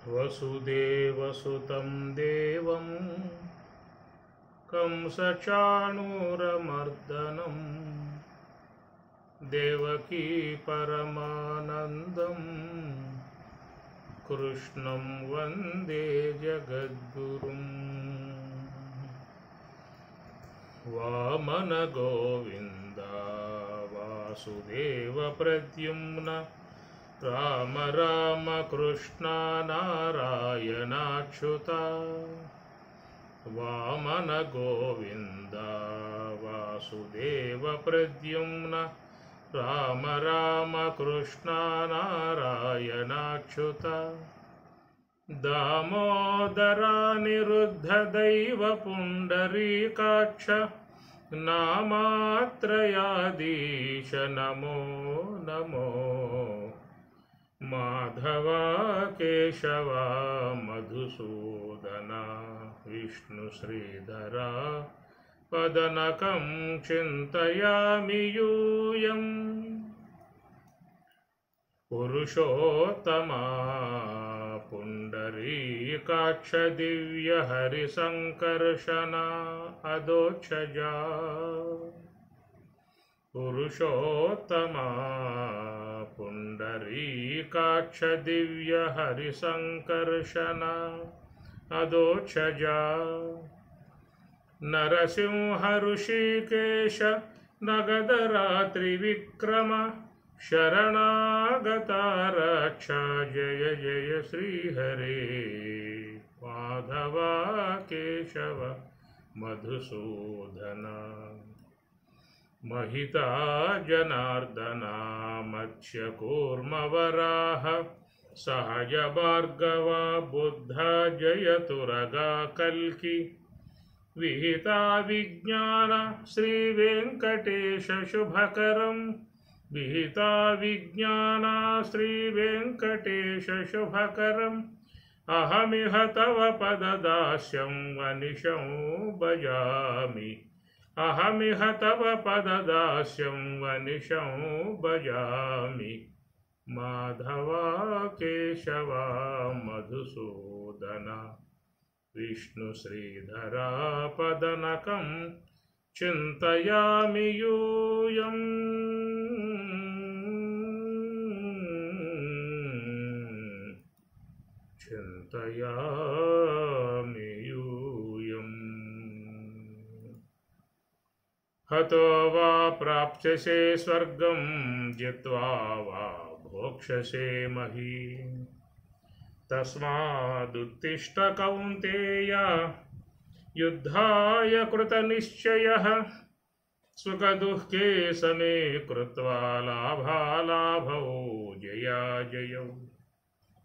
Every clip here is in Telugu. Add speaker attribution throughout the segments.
Speaker 1: वसुदेवसुतं देवं कंसचाणूरमर्दनं देवकी परमानन्दं कृष्णं वन्दे जगद्गुरुम्। वामन गोविन्द वासुदेव प्रद्युम्न राम राम कृष्ण नारायणाच्युता। वामन गोविन्द वासुदेव प्रद्युम्न राम राम कृष्ण नारायणाच्युता। दामोदरानिरुद्ध दैव पुण्डरीकाक्ष नामात्रयाधीश नमो नमो। माधवा केशवा मधुसूदना विष्णुश्रीधरा पदनकं चिन्तयामि यूयम्। पुरुषोत्तमा पुण्डरीकाक्ष दिव्यहरिसङ्कर्षणा अदोक्षजा। पुरुषोत्तमा पुण्डरीकाक्ष दिव्यहरिसङ्कर्षणा अदोक्षजा। नरसिंह ऋषिकेश नगदरात्रिविक्रम शरणागता रक्षा जय जय श्रीहरे। माधवा केशव मधुसूदना महिता जनार्दना मत्स्यकूर्मवराह सहज भार्गवा बुद्धा जयतुरगा कल्की। विहिता विज्ञान श्रीवेङ्कटेश शुभकरं विहिता विज्ञान श्रीवेङ्कटेश शुभकरम्। अहमिह तव पददास्यं वनिशं भजामि। अहमिह तव पददास्यं वनिशं भजामि। माधवा केशवा मधुसूदना विष्णुश्रीधरा पदनकं चिन्तयामि यूयम्। चिन्तयामि यूयम्। हतो वा प्राप्स्यसे स्वर्गं जित्वा वा भोक्ष्यसे महीम्। तस्मादुत्तिष्ठ कौन्तेय युद्धाय कृतनिश्चयः। सुखदुःखे समे कृत्वा लाभालाभौ जयाजयौ।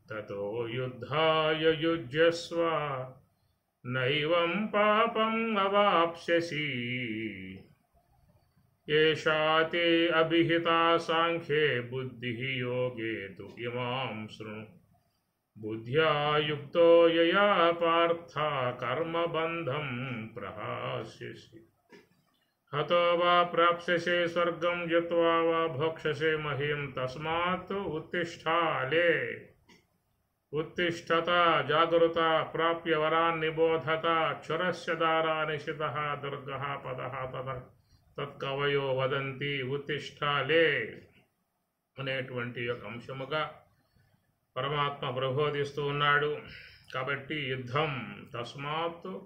Speaker 1: ततो युद्धाय युज्यस्व नैवं पापम् अवाप्स्यसि। एषा ते अभिहिता सांख्ये बुद्धिः योगे तु इमां शृणु। बुद्ध्या युक्तो यया पार्थ कर्मबन्धं प्रहास्यसि। हतो वा प्राप्स्यसे स्वर्गं जित्वा वा भोक्ष्यसे महीम्। तस्मात् उत्तिष्ठाले उत्तिष्ठता जागृता प्राप्य वरान् निबोधता। क्षुरस्य दारा निशितः दुर्गः पदः తత్కవయో వదంతి ఉత్తిష్టాలే అనేటువంటి ఒక అంశముగా పరమాత్మ ప్రబోధిస్తూ ఉన్నాడు. కాబట్టి యుద్ధం తస్మాత్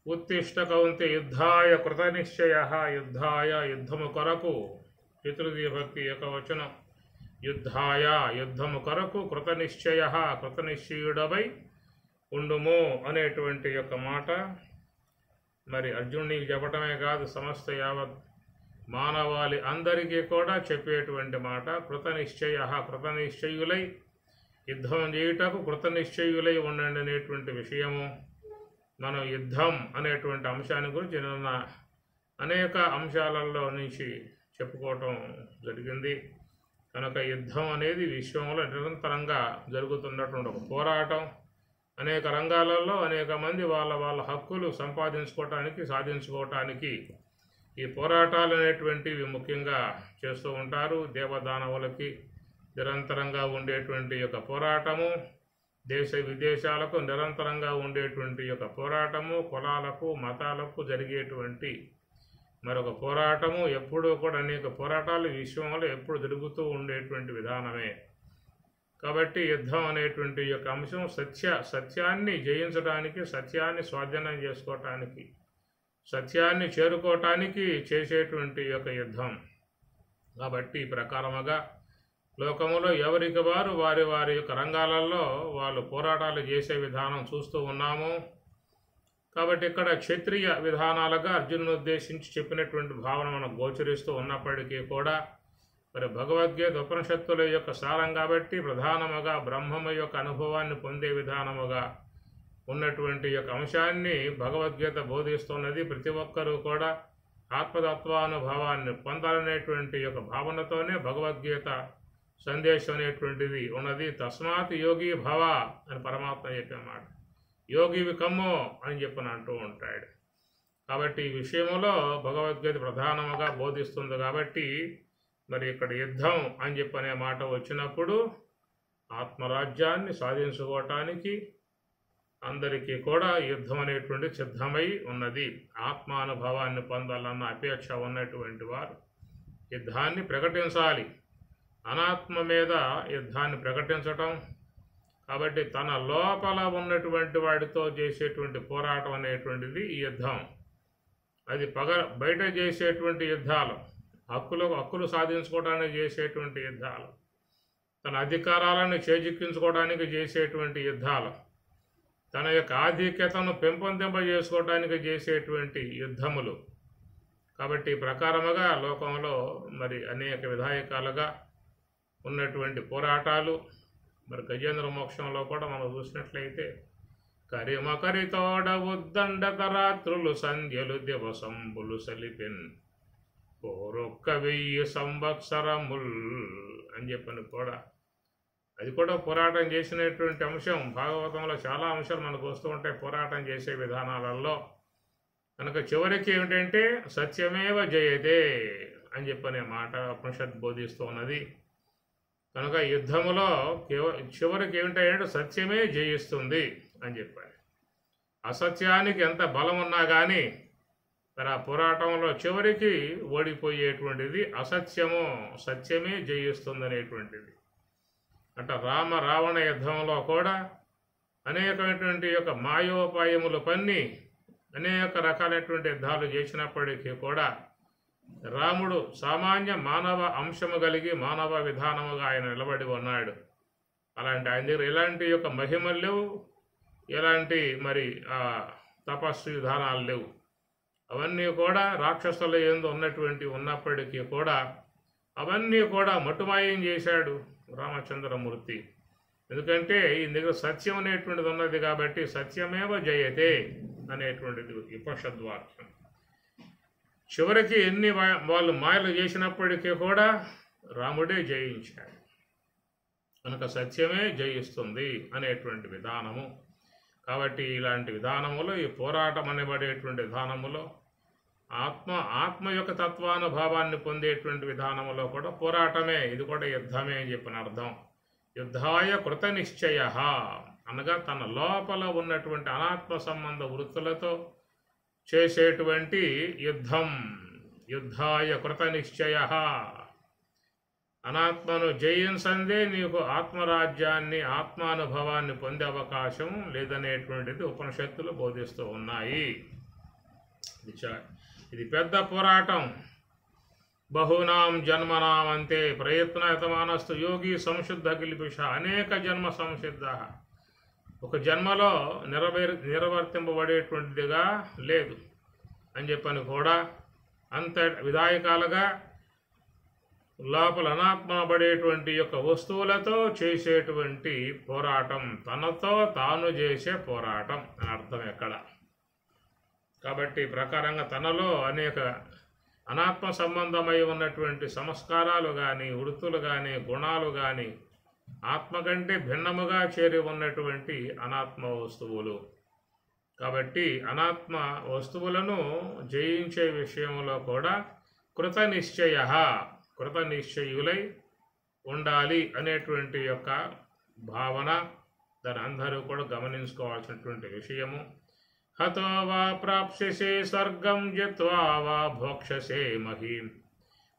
Speaker 1: ఉత్తిష్ట కౌంతే యుద్ధాయ కృతనిశ్చయ. యుద్ధాయ యుద్ధము కొరకు పితృదీయ భక్తి ఏకవచనం. యుద్ధాయ యుద్ధము కొరకు కృతనిశ్చయ కృతనిశ్చయుడవై ఉండుము అనేటువంటి యొక్క మాట మరి అర్జునుడికి చెప్పటమే కాదు, సమస్త యావత్ మానవాళి అందరికీ కూడా చెప్పేటువంటి మాట. కృతనిశ్చయ కృతనిశ్చయులై యుద్ధం చేయుటకు కృతనిశ్చయులై ఉండండి అనేటువంటి విషయము. మనం యుద్ధం అనేటువంటి అంశాన్ని గురించి నిన్న అనేక అంశాలలో నుంచి చెప్పుకోవటం జరిగింది. కనుక యుద్ధం అనేది విశ్వంలో నిరంతరంగా జరుగుతున్నటువంటి ఒక పోరాటం. అనేక రంగాలలో అనేక మంది వాళ్ళ హక్కులు సంపాదించుకోవటానికి సాధించుకోవటానికి ఈ పోరాటాలు అనేటువంటివి ముఖ్యంగా చేస్తూ ఉంటారు. దేవదానవులకి నిరంతరంగా ఉండేటువంటి యొక్క పోరాటము దేశ విదేశాలకు నిరంతరంగా ఉండేటువంటి యొక్క పోరాటము, కులాలకు మతాలకు జరిగేటువంటి మరొక పోరాటము, ఎప్పుడూ కూడా అనేక పోరాటాలు విశ్వంలో ఎప్పుడు జరుగుతూ ఉండేటువంటి విధానమే. కాబట్టి యుద్ధం అనేటువంటి యొక్క అంశం సత్యాన్ని జయించడానికి, సత్యాన్ని స్వాధీనం చేసుకోవటానికి, సత్యాన్ని చేరుకోవటానికి చేసేటువంటి యొక్క యుద్ధం. కాబట్టి ఈ ప్రకారముగా లోకములో ఎవరికి వారు వారి వారి యొక్క రంగాలలో వాళ్ళు పోరాటాలు చేసే విధానం చూస్తూ ఉన్నాము. కాబట్టి ఇక్కడ క్షత్రియ విధానాలుగా అర్జునుని ఉద్దేశించి చెప్పినటువంటి భావన మనకు గోచరిస్తూ ఉన్నప్పటికీ కూడా మరి భగవద్గీత ఉపనిషత్తుల యొక్క సారం కాబట్టి ప్రధానముగా బ్రహ్మము యొక్క అనుభవాన్ని పొందే విధానముగా ఉన్నటువంటి యొక్క అంశాన్ని భగవద్గీత బోధిస్తున్నది. ప్రతి ఒక్కరూ కూడా ఆత్మతత్వానుభవాన్ని పొందాలనేటువంటి యొక్క భావనతోనే భగవద్గీత సందేశం అనేటువంటిది ఉన్నది. తస్మాత్ యోగి భవ అని పరమాత్మ చెప్పే మాట, యోగివి కమ్మో అని చెప్పని అంటూ ఉంటాడు. కాబట్టి ఈ విషయంలో భగవద్గీత ప్రధానముగా బోధిస్తుంది. కాబట్టి మరి ఇక్కడ యుద్ధం అని చెప్పనే మాట వచ్చినప్పుడు ఆత్మరాజ్యాన్ని సాధించుకోవటానికి అందరికీ కూడా యుద్ధం అనేటువంటి సిద్ధమై ఉన్నది. ఆత్మానుభవాన్ని పొందాలన్న అపేక్ష ఉన్నటువంటి వారు యుద్ధాన్ని ప్రకటించాలి. అనాత్మ మీద యుద్ధాన్ని ప్రకటించటం, కాబట్టి తన లోపల ఉన్నటువంటి వాడితో చేసేటువంటి పోరాటం అనేటువంటిది ఈ యుద్ధం. అది బయట చేసేటువంటి యుద్ధాలు, హక్కులు సాధించుకోవడానికి చేసేటువంటి యుద్ధాలు, తన అధికారాలను చేజిక్కించుకోవడానికి చేసేటువంటి యుద్ధాలు, తన యొక్క ఆధిక్యతను పెంపొందింపజేసుకోవడానికి చేసేటువంటి యుద్ధములు. కాబట్టి ఈ ప్రకారముగా లోకంలో మరి అనేక విధాయకాలుగా ఉన్నటువంటి పోరాటాలు. మరి గజేంద్ర మోక్షంలో కూడా మనం చూసినట్లయితే కరిమకరితోడ ఉద్దండతరాత్రులు సంధ్యలు దివసంబులు సలిపెన్ పోరొక్క 1000 సంవత్సరముల్ అని చెప్పని కూడా అది కూడా పోరాటం చేసినటువంటి అంశం. భాగవతంలో చాలా అంశాలు మనకు వస్తూ ఉంటాయి పోరాటం చేసే విధానాలలో. కనుక చివరికి ఏమిటంటే సత్యమేవ జయతే అని చెప్పనే మాట ఉపనిషత్ బోధిస్తూ ఉన్నది. కనుక యుద్ధములో చివరికి ఏమిటంటే సత్యమే జయిస్తుంది అని చెప్పాలి. అసత్యానికి ఎంత బలం ఉన్నా కానీ మరి ఆ పోరాటంలో చివరికి ఓడిపోయేటువంటిది అసత్యము, సత్యమే జయిస్తుంది అనేటువంటిది. అంటే రావణ యుద్ధంలో కూడా అనేకమైనటువంటి యొక్క మాయోపాయములు పన్ని అనేక రకాలైనటువంటి యుద్ధాలు చేసినప్పటికీ కూడా రాముడు సామాన్య మానవ అంశము కలిగి మానవ విధానముగా ఆయన నిలబడి ఉన్నాడు. అలాంటి ఆయన దగ్గర ఎలాంటి యొక్క మహిమలు లేవు, ఎలాంటి మరి తపస్సు విధానాలు లేవు. అవన్నీ కూడా రాక్షసుల యందు ఉన్నప్పటికీ కూడా అవన్నీ కూడా మటుమాయం చేశాడు రామచంద్రమూర్తి. ఎందుకంటే ఈ దగ్గర సత్యం అనేటువంటిది ఉన్నది కాబట్టి సత్యమేవ జయతే అనేటువంటిది ఉపనిషద్వాక్యం. చివరికి ఎన్ని వాళ్ళు మాయలు చేసినప్పటికీ కూడా రాముడే జయించాడు. కనుక సత్యమే జయిస్తుంది అనేటువంటి విధానము. కాబట్టి ఇలాంటి విధానములో ఈ పోరాటం అనబడేటువంటి విధానములో ఆత్మ యొక్క తత్వానుభవాన్ని పొందేటువంటి విధానములో కూడా పోరాటమే, ఇది కూడా యుద్ధమే అని చెప్పిన అర్థం. యుద్ధాయ కృత నిశ్చయ అనగా తన లోపల ఉన్నటువంటి అనాత్మ సంబంధ వృత్తులతో చేసేటువంటి యుద్ధం. యుద్ధాయ కృత నిశ్చయ, అనాత్మను జయించందే నీకు ఆత్మరాజ్యాన్ని ఆత్మానుభవాన్ని పొందే అవకాశం లేదనేటువంటిది ఉపనిషత్తులు బోధిస్తూ ఉన్నాయి. ఇది పెద్ద పోరాటం. బహూనాం జన్మనాం అంతే ప్రయత్నయతమానస్తు యోగి సంశుద్ధ కిల్పిష, అనేక జన్మ సంసిద్ధ. ఒక జన్మలో నిర్వర్తింపబడేటువంటిదిగా లేదు అని చెప్పని కూడా అంత విధాయకాలుగా లోపల అనాత్మబడేటువంటి యొక్క వస్తువులతో చేసేటువంటి పోరాటం, తనతో తాను చేసే పోరాటం అని అర్థం ఎక్కడ. కాబట్టి ప్రకారంగా తనలో అనేక అనాత్మ సంబంధమై ఉన్నటువంటి సంస్కారాలు కానీ వృత్తులు కానీ గుణాలు కానీ ఆత్మ కంటే భిన్నముగా చేరి ఉన్నటువంటి అనాత్మ వస్తువులు. కాబట్టి అనాత్మ వస్తువులను జయించే విషయంలో కూడా కృత నిశ్చయులై ఉండాలి అనేటువంటి యొక్క భావన దాని అందరూ కూడా గమనించుకోవాల్సినటువంటి విషయము. హతో వా ప్రాప్స్యసే స్వర్గం జిత్వా వా భోక్ష్యసే మహీం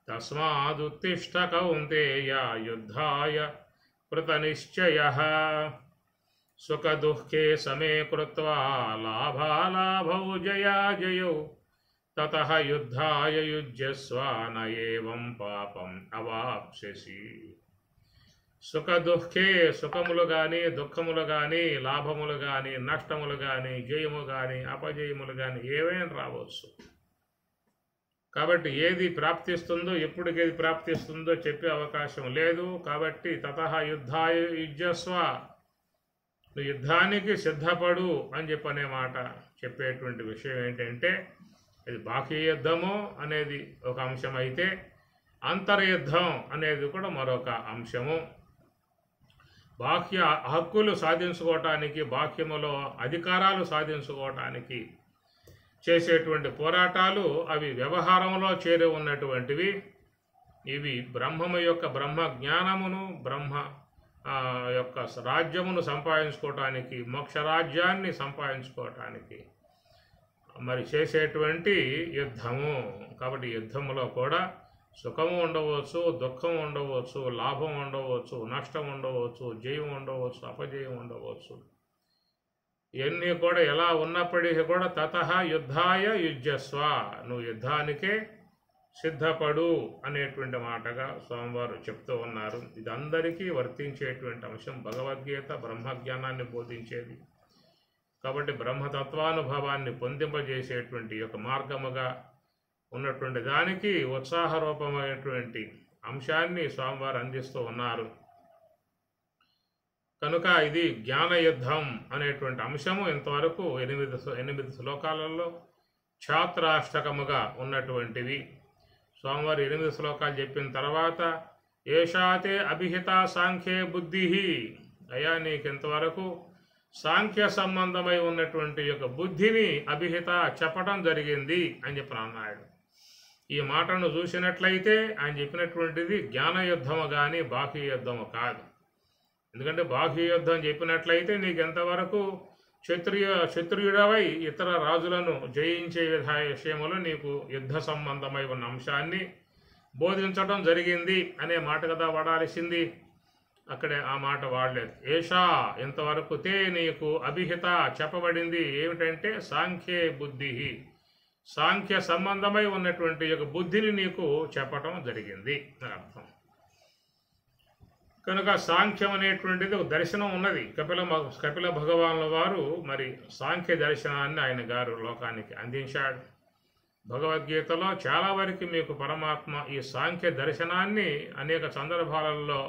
Speaker 1: తస్మాదుత్తిష్ఠ కౌంతేయ యుద్ధాయ కృతనిశ్చయః. సుఖదుఃఖే సమే కృత్వా లాభాలాభౌ జయాజయౌ తతః యుద్ధాయ యుజ్యస్వ న ఏవం పాపం అవాప్స్యసి. సుఖదుఃఖే సుఖములు కానీ దుఃఖములు కానీ లాభములు కానీ నష్టములు కానీ జయము కానీ అపజయములు కానీ ఏవైనా రావచ్చు. కాబట్టి ఏది ప్రాప్తిస్తుందో ఎప్పటికి ఏది ప్రాప్తిస్తుందో చెప్పే అవకాశం లేదు. కాబట్టి తతః యుద్ధాయ యుజ్యస్వ, నువ్వు యుద్ధానికి సిద్ధపడు అని చెప్పనే మాట చెప్పేటువంటి విషయం ఏంటంటే, ఇది బాహ్య యుద్ధము అనేది ఒక అంశం అయితే అంతర్యుద్ధం అనేది కూడా మరొక అంశము. బాహ్య హక్కులు సాధించుకోవటానికి, బాహ్యములో అధికారాలు సాధించుకోవటానికి చేసేటువంటి పోరాటాలు అవి వ్యవహారంలో చేరి ఉన్నటువంటివి. ఇవి బ్రహ్మము యొక్క బ్రహ్మ జ్ఞానమును, బ్రహ్మ యొక్క రాజ్యమును సంపాదించుకోవటానికి, మోక్షరాజ్యాన్ని సంపాదించుకోవటానికి మరి చేసేటువంటి యుద్ధము. కాబట్టి యుద్ధములో కూడా సుఖము ఉండవచ్చు, దుఃఖం ఉండవచ్చు, లాభం ఉండవచ్చు, నష్టం ఉండవచ్చు, జయం ఉండవచ్చు, అపజయం ఉండవచ్చు. ఇవన్నీ కూడా ఎలా ఉన్నప్పటికీ కూడా తతః యుద్ధాయ యుజ్యస్వ, నువ్వు యుద్ధానికే సిద్ధపడు అనేటువంటి మాటగా స్వామివారు చెప్తూ ఉన్నారు. ఇది అందరికీ వర్తించేటువంటి అంశం. భగవద్గీత బ్రహ్మజ్ఞానాన్ని బోధించేది కాబట్టి బ్రహ్మతత్వానుభవాన్ని పొందింపజేసేటువంటి యొక్క మార్గముగా ఉన్నటువంటి దానికి ఉత్సాహరూపమైనటువంటి అంశాన్ని స్వామివారు అందిస్తూ ఉన్నారు. కనుక ఇది జ్ఞానయుద్ధం అనేటువంటి అంశము ఇంతవరకు 8 శ్లోకాలలో ఛాత్రాష్టకముగా ఉన్నటువంటివి. స్వామివారు 8 శ్లోకాలు చెప్పిన తర్వాత ఏషాతే అభిహిత సాంఖ్యే బుద్ధి, అయ్యా నీకు ఇంతవరకు సాంఖ్య సంబంధమై ఉన్నటువంటి యొక్క బుద్ధిని అభిహిత చెప్పడం జరిగింది అని చెప్పి అన్నాడు. ఈ మాటను చూసినట్లయితే ఆయన చెప్పినటువంటిది జ్ఞానయుద్ధము కానీ బాహ్య యుద్ధము కాదు. ఎందుకంటే బాహ్య యుద్ధం చెప్పినట్లయితే నీకు ఎంతవరకు క్షత్రియుడవై ఇతర రాజులను జయించే విషయంలో నీకు యుద్ధ సంబంధమై ఉన్న అంశాన్ని బోధించడం జరిగింది అనే మాట కదా వాడాల్సింది. అక్కడే ఆ మాట వాడలేదు. ఏషా ఇంతవరకు తే నీకు అభిహిత చెప్పబడింది ఏమిటంటే సాంఖ్యే బుద్ధి, సాంఖ్య సంబంధమై ఉన్నటువంటి యొక్క బుద్ధిని నీకు చెప్పటం జరిగింది అని అర్థం. కనుక సాంఖ్యం అనేటువంటిది ఒక దర్శనం ఉన్నది. కపిల భగవానుల వారు మరి సాంఖ్య దర్శనాన్ని ఆయన గారు లోకానికి అందించాడు. భగవద్గీతలో చాలా వరకు మీకు పరమాత్మ ఈ సాంఖ్య దర్శనాన్ని అనేక సందర్భాలలో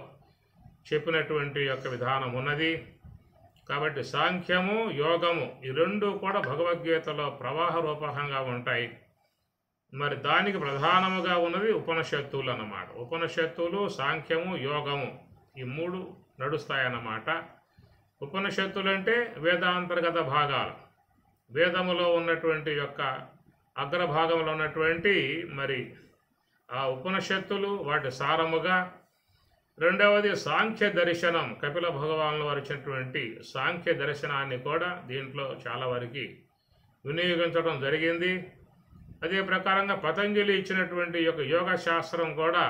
Speaker 1: చెప్పినటువంటి యొక్క విధానం ఉన్నది. కాబట్టి సాంఖ్యము యోగము ఈ రెండు కూడా భగవద్గీతలో ప్రవాహ రూపకంగా ఉంటాయి. మరి దానికి ప్రధానముగా ఉన్నది ఉపనిషత్తులు అన్నమాట. ఉపనిషత్తులు, సాంఖ్యము, యోగము ఈ 3 నడుస్తాయన్నమాట. ఉపనిషత్తులు అంటే వేదాంతర్గత భాగాలు, వేదములో ఉన్నటువంటి యొక్క అగ్రభాగంలో ఉన్నటువంటి మరి ఆ ఉపనిషత్తులు వాటి సారముగా. రెండవది సాంఖ్య దర్శనం, కపిల భగవానులు వారు ఇచ్చినటువంటి సాంఖ్య దర్శనాన్ని కూడా దీంట్లో చాలా వరకు వినియోగించడం జరిగింది. అదే ప్రకారంగా పతంజలి ఇచ్చినటువంటి యొక్క యోగ శాస్త్రం కూడా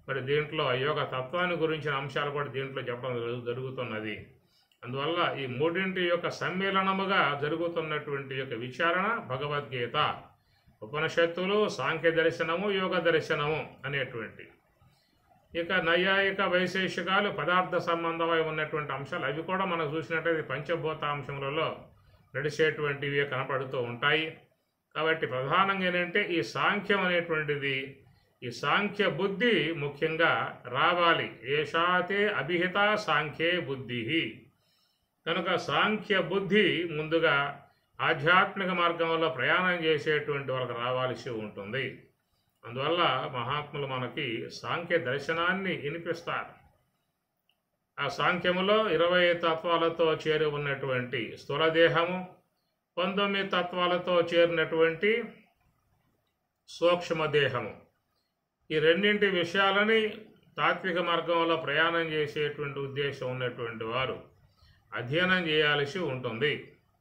Speaker 1: మరి దీంట్లో యోగ తత్వాన్ని గురించిన అంశాలు కూడా దీంట్లో చెప్పడం జరుగుతున్నది. అందువల్ల ఈ 3 యొక్క సమ్మేళనముగా జరుగుతున్నటువంటి యొక్క విచారణ భగవద్గీత, ఉపనిషత్తులు, సాంఖ్య దర్శనము, యోగ దర్శనము అనేటువంటి. ఇక నైయాయిక వైశేషికాలు పదార్థ సంబంధమై ఉన్నటువంటి అంశాలు అవి కూడా మనం చూసినట్టయితే పంచభూతాంశములలో నడిచేటువంటివి కనపడుతూ ఉంటాయి. కాబట్టి ప్రధానంగా ఏంటంటే ఈ సాంఖ్యం అనేటువంటిది, ఈ సాంఖ్య బుద్ధి ముఖ్యంగా రావాలి. ఏషాతే అభిహిత సాంఖ్యే బుద్ధి. కనుక సాంఖ్య బుద్ధి ముందుగా ఆధ్యాత్మిక మార్గంలో ప్రయాణం చేసేటువంటి వాళ్ళకి రావాల్సి ఉంటుంది. అందువల్ల మహాత్ములు మనకి సాంఖ్య దర్శనాన్ని వినిపిస్తారు. ఆ సాంఖ్యములో 20 తత్వాలతో చేరి ఉన్నటువంటి స్థూలదేహము, 19 తత్వాలతో చేరినటువంటి సూక్ష్మదేహము, ఈ రెండింటి విషయాలని తాత్విక మార్గంలో ప్రయాణం చేసేటువంటి ఉద్దేశం ఉన్నటువంటి వారు అధ్యయనం చేయాల్సి ఉంటుంది.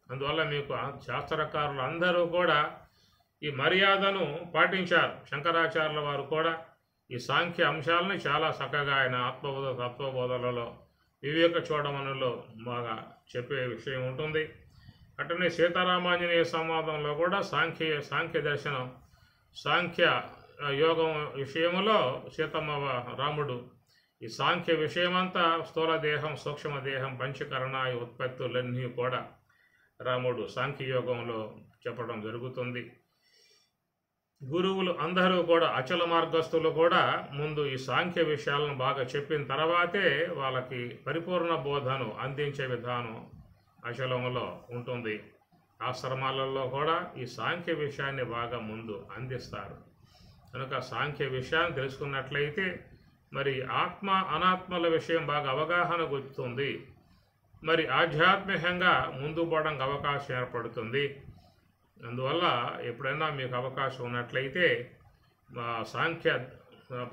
Speaker 1: అందువల్ల మీకు శాస్త్రకారులు అందరూ కూడా ఈ మర్యాదను పాటించారు. శంకరాచార్యుల వారు కూడా ఈ సాంఖ్య అంశాలని చాలా చక్కగా ఆయన తత్వబోధలలో వివేక చూడమనులో బాగా చెప్పే విషయం ఉంటుంది. అట్లనే సీతారామాంజనేయ సంవాదంలో కూడా సాంఖ్య దర్శనం, సాంఖ్య యోగం విషయంలో సీతమ్మ రాముడు ఈ సాంఖ్య విషయమంతా స్థూల దేహం, సూక్ష్మ దేహం, పంచకరణాయ ఉత్పత్తులన్నీ కూడా రాముడు సాంఖ్యయోగంలో చెప్పడం జరుగుతుంది. గురువులు అందరూ కూడా అచల మార్గస్థులు కూడా ముందు ఈ సాంఖ్య విషయాలను బాగా చెప్పిన తర్వాతే వాళ్ళకి పరిపూర్ణ బోధను అందించే విధానం అచలంలో ఉంటుంది. ఆశ్రమాలలో కూడా ఈ సాంఖ్య విషయాన్ని బాగా ముందు అందిస్తారు. కనుక సాంఖ్య విషయాన్ని తెలుసుకున్నట్లయితే మరి ఆత్మ అనాత్మల విషయం బాగా అవగాహన గుర్తుంది. మరి ఆధ్యాత్మికంగా ముందు పోవడానికి అవకాశం ఏర్పడుతుంది. అందువల్ల ఎప్పుడైనా మీకు అవకాశం ఉన్నట్లయితే సాంఖ్య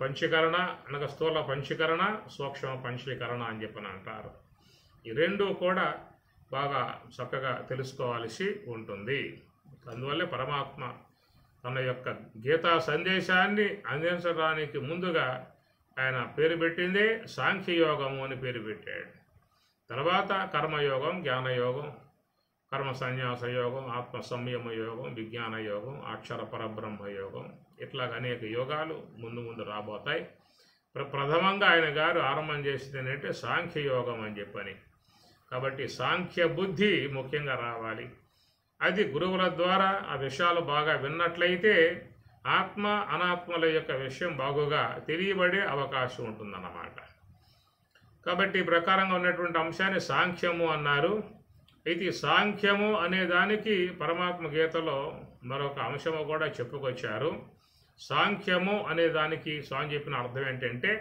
Speaker 1: పంచీకరణ అనగా స్థూల పంచీకరణ, సూక్ష్మ పంచీకరణ అని చెప్పని అంటారు. ఈ రెండు కూడా బాగా చక్కగా తెలుసుకోవాల్సి ఉంటుంది. అందువల్లే పరమాత్మ తన యొక్క గీతా సందేశాన్ని అందించడానికి ముందుగా ఆయన పేరు పెట్టిందే సాంఖ్యయోగము అని పేరు పెట్టాడు. తర్వాత కర్మయోగం, జ్ఞానయోగం, కర్మ సన్యాస యోగం, ఆత్మ సంయమ యోగం, విజ్ఞాన యోగం, అక్షర పరబ్రహ్మ యోగం, ఇట్లాగ అనేక యోగాలు ముందు రాబోతాయి. ప్రథమంగా ఆయన గారు ఆరంభం చేసింది ఏంటంటే సాంఖ్యయోగం అని చెప్పని. కాబట్టి సాంఖ్య బుద్ధి ముఖ్యంగా రావాలి. అది గురువుల ద్వారా ఆ విషయాలు బాగా విన్నట్లయితే ఆత్మ అనాత్మల యొక్క విషయం బాగుగా తెలియబడే అవకాశం ఉంటుందన్నమాట. కాబట్టి ఈ ప్రకారంగా ఉన్నటువంటి అంశాన్ని సాంఖ్యము అన్నారు. అయితే సాంఖ్యము అనే దానికి పరమాత్మ గీతలో మరొక అంశము కూడా చెప్పుకొచ్చారు. సాంఖ్యము అనే దానికి స్వామి చెప్పిన అర్థం ఏంటంటే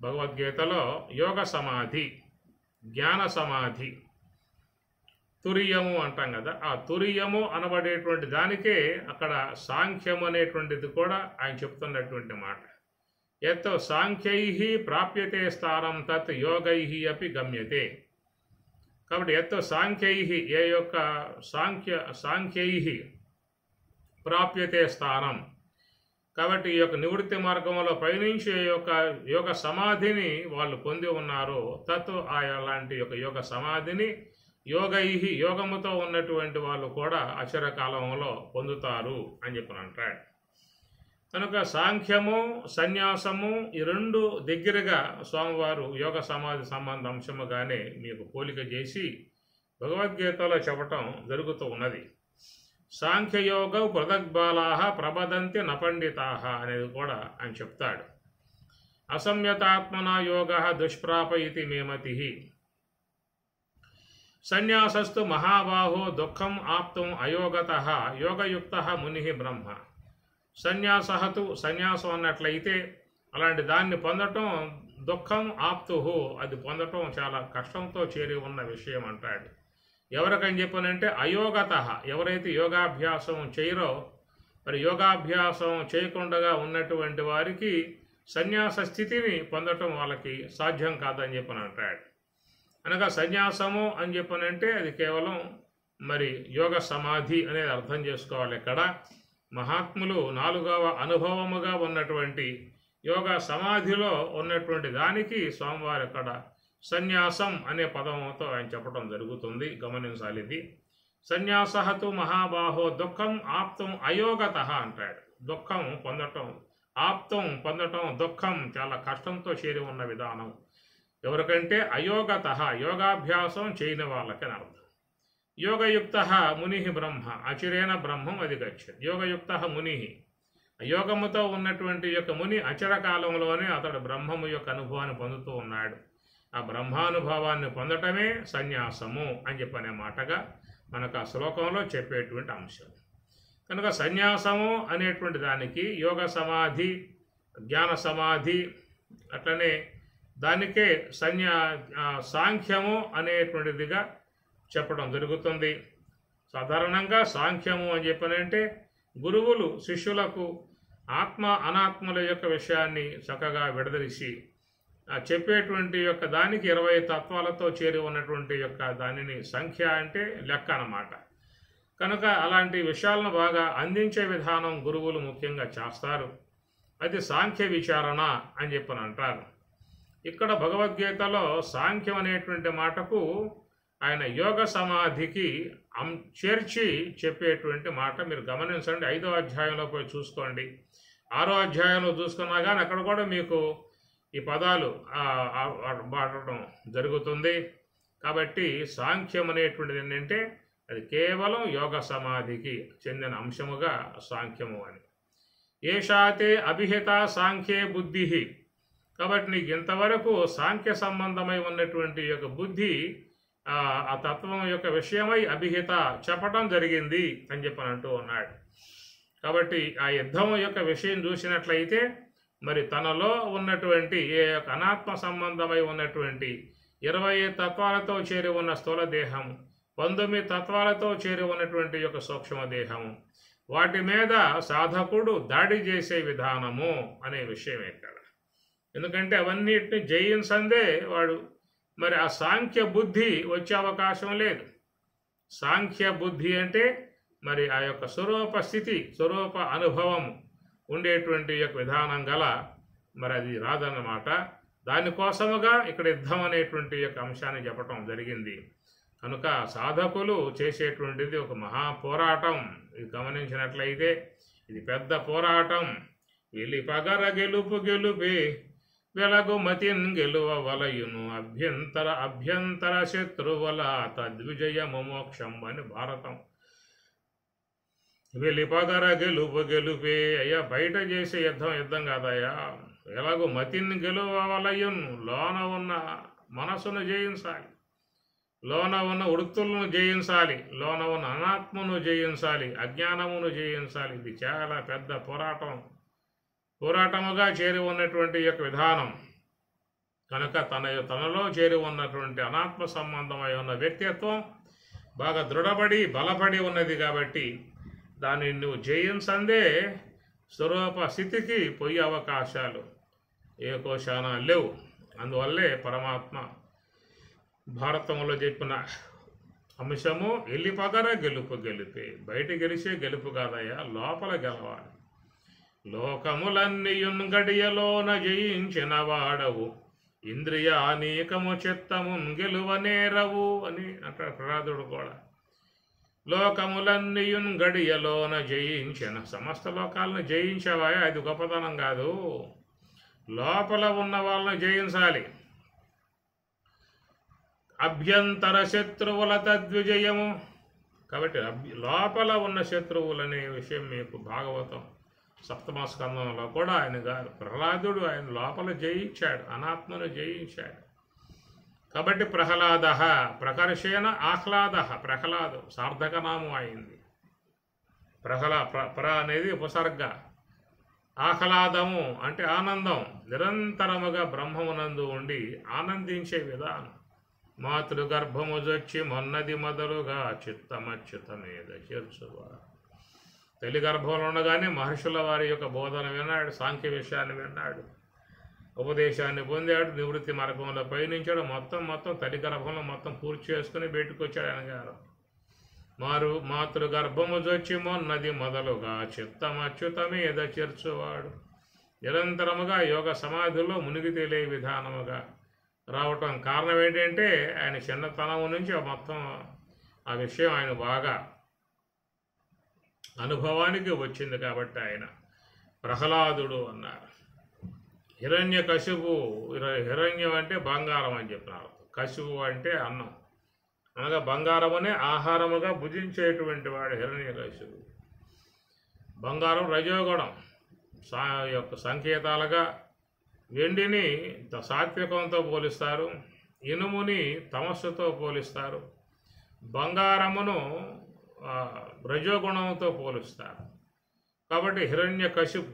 Speaker 1: భగవద్గీతలో యోగ సమాధి, జ్ఞాన సమాధి, తురియము అంటాం కదా, ఆ తురియము అనబడేటువంటి దానికే అక్కడ సాంఖ్యము అనేటువంటిది కూడా ఆయన చెప్తున్నటువంటి మాట. యత్ సాంఖ్యై ప్రాప్యతే స్థానం తత్ యోగై అపి గమ్యతే. కాబట్టి యత్ సాంఖ్యై, ఏ యొక్క సాంఖ్యై ప్రాప్యతే స్థానం, కాబట్టి ఈ యొక్క నివృత్తి మార్గంలో పయనించి ఈ యొక్క యోగ సమాధిని వాళ్ళు పొంది ఉన్నారు. తత్ అలాంటి యొక్క యోగ సమాధిని యోగై, యోగముతో ఉన్నటువంటి వాళ్ళు కూడా అక్షరకాలంలో పొందుతారు అని చెప్పని అంటాడు. కనుక సాంఖ్యము, సన్యాసము ఈ రెండు దగ్గరగా స్వామివారు యోగ సమాధి సంబంధ అంశముగానే మీకు పోలిక చేసి భగవద్గీతలో చెప్పటం జరుగుతూ ఉన్నది. సాంఖ్యయోగ పృథగ్బాలా ప్రబదంతి నపండితాహ అనేది కూడా ఆయన చెప్తాడు. అసంయతాత్మనా యోగ దుష్ప్రాప ఇతి మేమతి. సన్యాసస్తు మహాబాహో దుఃఖం ఆప్తుం అయోగతః యోగయుక్త ముని బ్రహ్మ. సన్యాసహతు, సన్యాసం అన్నట్లయితే అలాంటి దాన్ని పొందటం దుఃఖం ఆప్తు, అది పొందటం చాలా కష్టంతో చేరి ఉన్న విషయం అంటాడు. ఎవరికని చెప్పనంటే అయోగత, ఎవరైతే యోగాభ్యాసం చేయరో, మరి యోగాభ్యాసం చేయకుండా ఉన్నటువంటి వారికి సన్యాస స్థితిని పొందటం వాళ్ళకి సాధ్యం కాదని చెప్పని అంటాడు. అనగా సన్యాసము అని చెప్పనంటే అది కేవలం మరి యోగ సమాధి అనేది అర్థం చేసుకోవాలి. ఇక్కడ మహాత్ములు 4వ అనుభవముగా ఉన్నటువంటి యోగ సమాధిలో ఉన్నటువంటి దానికి స్వామివారి అక్కడ సన్యాసం అనే పదముతో ఆయన చెప్పడం జరుగుతుంది. గమనించాలి ఇది. సన్యాసహతు మహాబాహో దుఃఖం ఆప్తం అయోగత అంటాడు. దుఃఖం పొందటం, ఆప్తం పొందటం, దుఃఖం చాలా కష్టంతో చేరి ఉన్న విధానం ఎవరికంటే అయోగత, యోగాభ్యాసం చేయని వాళ్ళకని అర్థం. యోగయుక్త ముని బ్రహ్మ, అచిరేణ బ్రహ్మం అధిగచ్చతి. యోగయుక్త ముని, యోగముతో ఉన్నటువంటి యొక్క ముని అచర కాలంలోనే అతడు బ్రహ్మము యొక్క అనుభవాన్ని పొందుతూ ఉన్నాడు. ఆ బ్రహ్మానుభవాన్ని పొందటమే సన్యాసము అని చెప్పనే మాటగా మనకు ఆ శ్లోకంలో చెప్పేటువంటి అంశం. కనుక సన్యాసము అనేటువంటి దానికి యోగ సమాధి, జ్ఞాన సమాధి, అట్లనే దానికే సాంఖ్యము అనేటువంటిదిగా చెప్పడం జరుగుతుంది. సాధారణంగా సాంఖ్యము అని చెప్పనంటే గురువులు శిష్యులకు ఆత్మ అనాత్మల యొక్క విషయాన్ని చక్కగా విడదీసి చెప్పేటువంటి యొక్క దానికి 20 తత్వాలతో చేరి ఉన్నటువంటి యొక్క దానిని సంఖ్య అంటే లెక్క అన్నమాట. కనుక అలాంటి విషయాలను బాగా అందించే విధానం గురువులు ముఖ్యంగా చేస్తారు. అది సాంఖ్య విచారణ అని చెప్పని అంటారు. ఇక్కడ భగవద్గీతలో సాంఖ్యం అనేటువంటి మాటకు ఆయన యోగ సమాధికి చేర్చి చెప్పేటువంటి మాట మీరు గమనించండి. 5వ అధ్యాయంలో పోయి చూసుకోండి. 6వ అధ్యాయంలో చూసుకున్నా కానీ అక్కడ కూడా మీకు ఈ పదాలు వాడటం జరుగుతుంది. కాబట్టి సాంఖ్యం అనేటువంటిది ఏంటంటే అది కేవలం యోగ సమాధికి చెందిన అంశముగా సాంఖ్యము అని. ఏషాతే అభిహిత సాంఖ్యే బుద్ధి. కాబట్టి నీకు ఇంతవరకు సాంఖ్య సంబంధమై ఉన్నటువంటి యొక్క బుద్ధి ఆ తత్వం యొక్క విషయమై అభిహిత చెప్పటం జరిగింది అని చెప్పని అంటూ ఉన్నాడు. కాబట్టి ఆ యుద్ధం యొక్క విషయం చూసినట్లయితే మరి తనలో ఉన్నటువంటి ఏ యొక్క అనాత్మ సంబంధమై ఉన్నటువంటి 20 తత్వాలతో చేరి ఉన్న స్థూల దేహం, 19 తత్వాలతో చేరి ఉన్నటువంటి యొక్క సూక్ష్మ దేహము, వాటి మీద సాధకుడు దాడి చేసే విధానము అనే విషయం ఇక్కడ. ఎందుకంటే అవన్నిటిని జయించందే వాడు మరి ఆ సాంఖ్య బుద్ధి వచ్చే అవకాశం లేదు. సాంఖ్య బుద్ధి అంటే మరి ఆ యొక్క స్వరూప స్థితి, స్వరూప అనుభవం ఉండేటువంటి యొక్క విధానం గల మరి అది రాదన్నమాట. దానికోసముగా ఇక్కడ యుద్ధం అనేటువంటి యొక్క అంశాన్ని చెప్పటం జరిగింది. కనుక సాధకులు చేసేటువంటిది ఒక మహా పోరాటం. ఇది గమనించినట్లయితే ఇది పెద్ద పోరాటం. వెళ్ళి పగర గెలుపు గెలుపే వెలగు మతిన్ గెలువ వలయును అభ్యంతర శత్రువల తద్విజయము మోక్షం అని భారతం. వెలిపగర గెలుపు గెలుపే అయ్యా, బయట చేసే యుద్ధం కాదయ్యా. ఎలాగో మతిన్ గెలువ వలయున్, లోన ఉన్న మనసును జయించాలి, లోన ఉన్న వృత్తులను జయించాలి, లోన ఉన్న అనాత్మను జయించాలి, అజ్ఞానమును జయించాలి. ఇది చాలా పెద్ద పోరాటముగా చేరి ఉన్నటువంటి యొక్క విధానం. కనుక తనలో చేరి ఉన్నటువంటి అనాత్మ సంబంధమై ఉన్న వ్యక్తిత్వం బాగా దృఢపడి బలపడి ఉన్నది. కాబట్టి దాన్ని నువ్వు జయించందే స్వరూప స్థితికి పోయే అవకాశాలు ఏ కోశాన లేవు. అందువల్లే పరమాత్మ భారతంలో చెప్పిన అంశము ఎల్లి పగర గెలుపు గెలిపే. బయట గెలిచే గెలుపు కాదయ్యా, లోపల గెలవాలి. లోకములన్నీయున్ గడియలోన జయించిన వాడవు, ఇంద్రియానీకము చిత్తమున్ గెలువనేరవు అని అంటాడు ప్రహ్లాదుడు కూడా. లోకములన్నీయున్ గడియలోన జయించిన, సమస్త లోకాలను జయించావా, అది గొప్పతనం కాదు. లోపల ఉన్న వాళ్ళని జయించాలి. అభ్యంతర శత్రువుల తద్విజయము. కాబట్టి లోపల ఉన్న శత్రువులనే విషయం మీకు భాగవతం 7వ స్కంధంలో కూడా ఆయన గారు ప్రహ్లాదుడు ఆయన లోపల జయించాడు, అనాత్మను జయించాడు. కాబట్టి ప్రహ్లాద ప్రకర్షేణ ఆహ్లాద, ప్రహ్లాదు సార్థకనామం అయింది. ప్ర అనేది ఉపసర్గ, ఆహ్లాదము అంటే ఆనందం, నిరంతరముగా బ్రహ్మమునందు ఉండి ఆనందించే విధానం. మాతృగర్భము జొచ్చి మొన్నది మొదలుగా చిత్తమచ్యుతమేద చేర్చువా. తల్లి గర్భంలో ఉండగానే మహర్షుల వారి యొక్క బోధన విన్నాడు, సాంఖ్య విషయాన్ని విన్నాడు, ఉపదేశాన్ని పొందాడు, నివృత్తి మార్గంలో పయనించాడు. మొత్తం తల్లి గర్భంలో మొత్తం పూర్తి చేసుకుని బయటకు వచ్చాడు ఆయన గారు. మాతృగర్భము జొచ్చి మొన్నది మొదలుగా చిత్తమచ్యుతమేద చేర్చువాడు. నిరంతరముగా యోగ సమాధిలో మునిగి తేలే విధానముగా రావటం కారణం ఏంటంటే ఆయన చిన్నతనం నుంచి మొత్తం ఆ విషయం ఆయన బాగా అనుభవానికి వచ్చింది. కాబట్టి ఆయన ప్రహ్లాదుడు అన్నారు. హిరణ్యకశిపు, హిరణ్యం అంటే బంగారం అని చెప్పినారు, కశిపు అంటే అన్నం, అనగా బంగారమునే ఆహారముగా భుజించేటువంటి వాడు హిరణ్యకశిపు. బంగారం రజోగుణం యొక్క సంకేతాలుగా, వెండిని సాత్వికంతో పోలిస్తారు, ఇనుముని తమస్సుతో పోలిస్తారు, బంగారమును రజోగుణంతో పోలుస్తారు. కాబట్టి హిరణ్యకశిపు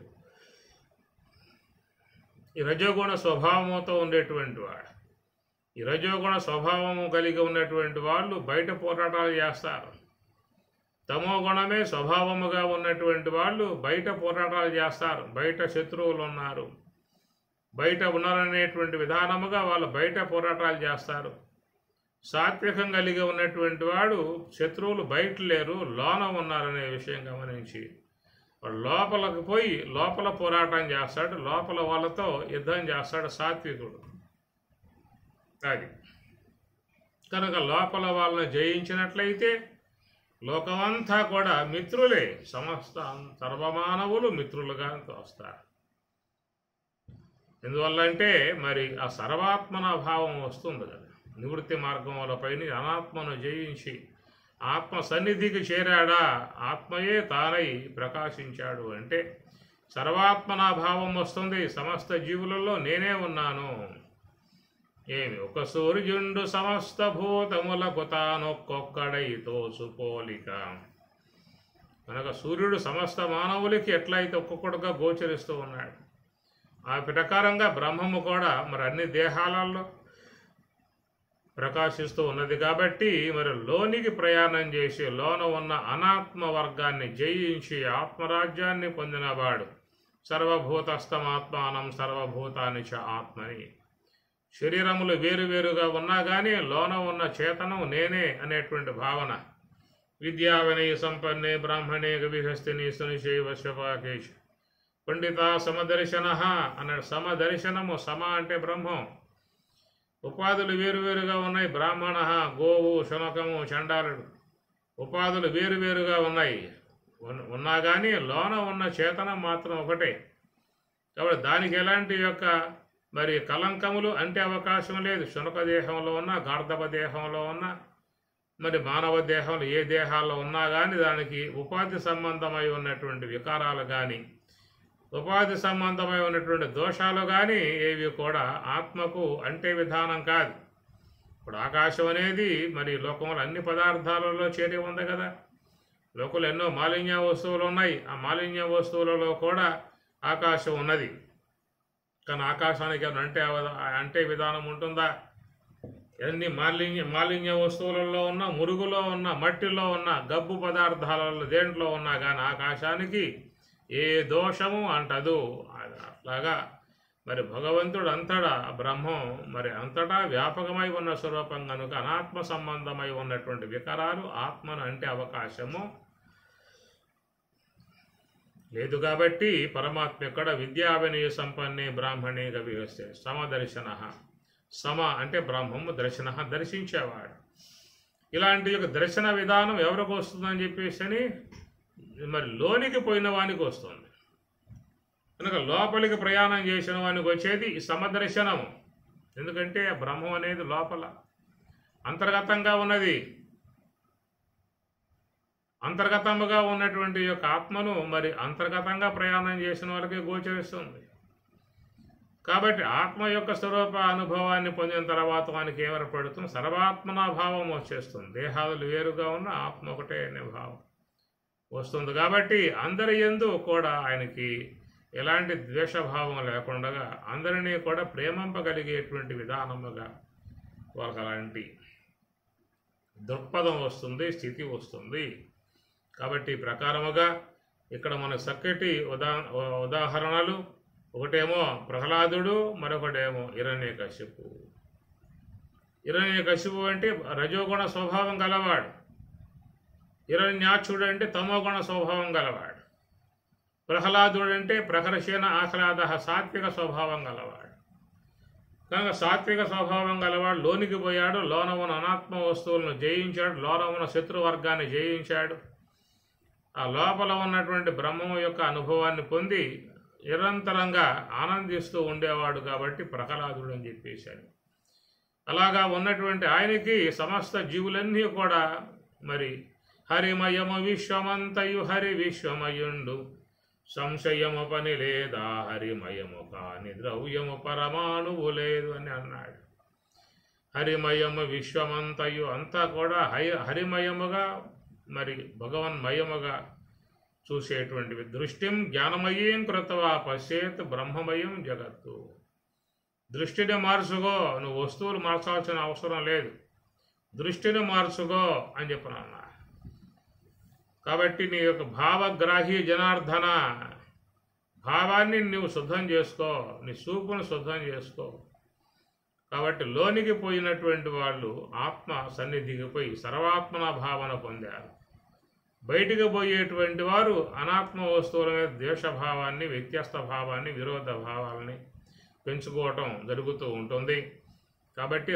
Speaker 1: ఈ రజోగుణ స్వభావముతో ఉండేటువంటి వాడు. ఈ రజోగుణ స్వభావము కలిగి ఉన్నటువంటి వాళ్ళు బయట పోరాటాలు చేస్తారు. తమో గుణమే స్వభావముగా ఉన్నటువంటి వాళ్ళు బయట పోరాటాలు చేస్తారు. బయట శత్రువులు ఉన్నారు, బయట ఉన్నారనేటువంటి విధానముగా వాళ్ళు బయట పోరాటాలు చేస్తారు. సాత్వికం కలిగి ఉన్నటువంటి వాడు శత్రువులు బయట లేరు, లోన ఉన్నారనే విషయం గమనించి వాడు లోపలికి పోయి లోపల పోరాటం చేస్తాడు, లోపల వాళ్ళతో యుద్ధం చేస్తాడు సాత్వికుడు. అది కనుక లోపల వాళ్ళని జయించినట్లయితే లోకమంతా కూడా మిత్రులే, సమస్త సర్వమానవులు మిత్రులుగా వస్తారు. ఎందువల్లంటే మరి ఆ సర్వాత్మన భావం వస్తుంది కదా. నివృత్తి మార్గములపైన అనాత్మను జయించి ఆత్మ సన్నిధికి చేరాడా, ఆత్మయే తానై ప్రకాశించాడు అంటే సర్వాత్మనా భావం వస్తుంది. సమస్త జీవులలో నేనే ఉన్నాను. ఏమి ఒక సూర్యుండు సమస్త భూతములకు తానొక్కొక్కడై తోచుపోలిక. కనుక సూర్యుడు సమస్త మానవులకి ఎట్లయితే ఒక్కొక్కడుగా గోచరిస్తూ ఉన్నాడు, ఆ ప్రకారంగా బ్రహ్మము కూడా మరి అన్ని దేహాలలో ప్రకాశిస్తూ ఉన్నది. కాబట్టి మరి లోనికి ప్రయాణం చేసి లోన ఉన్న అనాత్మ వర్గాన్ని జయించి ఆత్మరాజ్యాన్ని పొందినవాడు సర్వభూతస్థమాత్మానం సర్వభూతాని చ ఆత్మని. శరీరములు వేరువేరుగా ఉన్నా కానీ లోన ఉన్న చేతనం నేనే అనేటువంటి భావన. విద్యా వినయ సంపన్నే బ్రాహ్మణే గవిహస్తిని సునిశైవ శపాకేశ పండిత సమదర్శన అన్నాడు. సమదర్శనము, సమ అంటే బ్రహ్మం. ఉపాధులు వేరువేరుగా ఉన్నాయి. బ్రాహ్మణ, గోవు, శునకము, చండాలుడు ఉపాధులు వేరువేరుగా ఉన్నాయి. ఉన్నా కానీ లోన ఉన్న చేతనం మాత్రం ఒకటే. కాబట్టి దానికి ఎలాంటి యొక్క మరి కలంకములు అంటే అవకాశం లేదు. శునక దేహంలో ఉన్న, గార్ధప దేహంలో ఉన్న, మరి మానవ దేహంలో ఏ దేహాల్లో ఉన్నా కానీ దానికి ఉపాధి సంబంధమై ఉన్నటువంటి వికారాలు కానీ ఉపాధి సంబంధమై ఉన్నటువంటి దోషాలు కానీ ఏవి కూడా ఆత్మకు అంటే విధానం కాదు. ఇప్పుడు ఆకాశం అనేది మరి లోకంలో అన్ని పదార్థాలలో చేరి ఉంది కదా. లోకంలో ఎన్నో మాలిన్య వస్తువులు ఉన్నాయి. ఆ మాలిన్య వస్తువులలో కూడా ఆకాశం ఉన్నది. కానీ ఆకాశానికి అంటే విధానం ఉంటుందా? ఎన్ని మాలిన్య వస్తువులలో ఉన్న, మురుగులో ఉన్న, మట్టిలో ఉన్న, గబ్బు పదార్థాలలో దేంట్లో ఉన్నా కానీ ఆకాశానికి ఏ దోషము అంటదు. అట్లాగా మరి భగవంతుడు అంతటా బ్రహ్మం మరి అంతటా వ్యాపకమై ఉన్న స్వరూపం కనుక అనాత్మ సంబంధమై ఉన్నటువంటి వికారాలు ఆత్మను అంటే అవకాశము లేదు. కాబట్టి పరమాత్మ ఇక్కడ విద్యా వినయ సంపన్నే బ్రాహ్మణే గవిహస్తే సమదర్శన. సమ అంటే బ్రహ్మము, దర్శన దర్శించేవాడు. ఇలాంటి యొక్క దర్శన విధానం ఎవరికి వస్తుందని చెప్పేసి మరి లోనికి పోయిన వానికి వస్తుంది. కనుక లోపలికి ప్రయాణం చేసిన వానికి వచ్చేది సమదర్శనము. ఎందుకంటే బ్రహ్మం అనేది లోపల అంతర్గతంగా ఉన్నది. అంతర్గతముగా ఉన్నటువంటి యొక్క ఆత్మను మరి అంతర్గతంగా ప్రయాణం చేసిన వాళ్ళకి గోచరిస్తుంది. కాబట్టి ఆత్మ యొక్క స్వరూప అనుభవాన్ని పొందిన తర్వాత వానికి ఏమేర్పడుతుంది? సర్వాత్మనా భావం వచ్చేస్తుంది. దేహాలు వేరుగా ఉన్న ఆత్మ ఒకటే అనే భావం వస్తుంది. కాబట్టి అందరి యందు కూడా ఆయనకి ఎలాంటి ద్వేషభావం లేకుండా అందరినీ కూడా ప్రేమింపగలిగేటువంటి విధానముగా వాళ్ళకి అలాంటి దృక్పథం వస్తుంది, స్థితి వస్తుంది. కాబట్టి ప్రకారముగా ఇక్కడ మన చక్కటి ఉదాహరణలు, ఒకటేమో ప్రహ్లాదుడు, మరొకటేమో హిరణ్యకశిపు. హిరణ్యకశిపు అంటే రజోగుణ స్వభావం గలవాడు. హిరణ్యాక్షుడు అంటే తమోగుణ స్వభావం గలవాడు. ప్రహ్లాదుడు అంటే ప్రకర్షణ ఆహ్లాద సాత్విక స్వభావం గలవాడు. కనుక సాత్విక స్వభావం గలవాడు లోనికి పోయాడు, లోన ఉన్న అనాత్మ వస్తువులను జయించాడు, లోన ఉన్న శత్రువర్గాన్ని జయించాడు. ఆ లోపల ఉన్నటువంటి బ్రహ్మము యొక్క అనుభవాన్ని పొంది నిరంతరంగా ఆనందిస్తూ ఉండేవాడు. కాబట్టి ప్రహ్లాదుడు అని చెప్పేశాడు. అలాగా ఉన్నటువంటి ఆయనకి సమస్త జీవులన్నీ కూడా మరి హరిమయము విశ్వమంతయు హరి విశ్వమయుండు సంశయము పని లేదా హరిమయము కాని ద్రవ్యము పరమాణువు లేదు అని అన్నాడు. హరిమయము విశ్వమంతయు అంతా కూడా హరిమయముగా మరి భగవన్మయముగా చూసేటువంటివి. దృష్టిం జ్ఞానమయం కృత్వా పశ్చేత్ బ్రహ్మమయం జగత్తు. దృష్టిని మార్చుకో, నువ్వు వస్తువులు మార్చాల్సిన అవసరం లేదు, దృష్టిని మార్చుకో అని చెప్పిన. కాబట్టి నీ యొక్క భావగ్రాహి జనార్దన, భావాన్ని నువ్వు శుద్ధం చేసుకో, నీ చూపును శుద్ధం చేసుకో. కాబట్టి లోనికి పోయినటువంటి వాళ్ళు ఆత్మ సన్నిధికి పోయి సర్వాత్మన భావన పొందారు. బయటికి పోయేటువంటి వారు అనాత్మ వస్తువుల మీద ద్వేషభావాన్ని, వ్యత్యస్త భావాన్ని, విరోధ భావాలని పెంచుకోవటం జరుగుతూ ఉంటుంది. కాబట్టి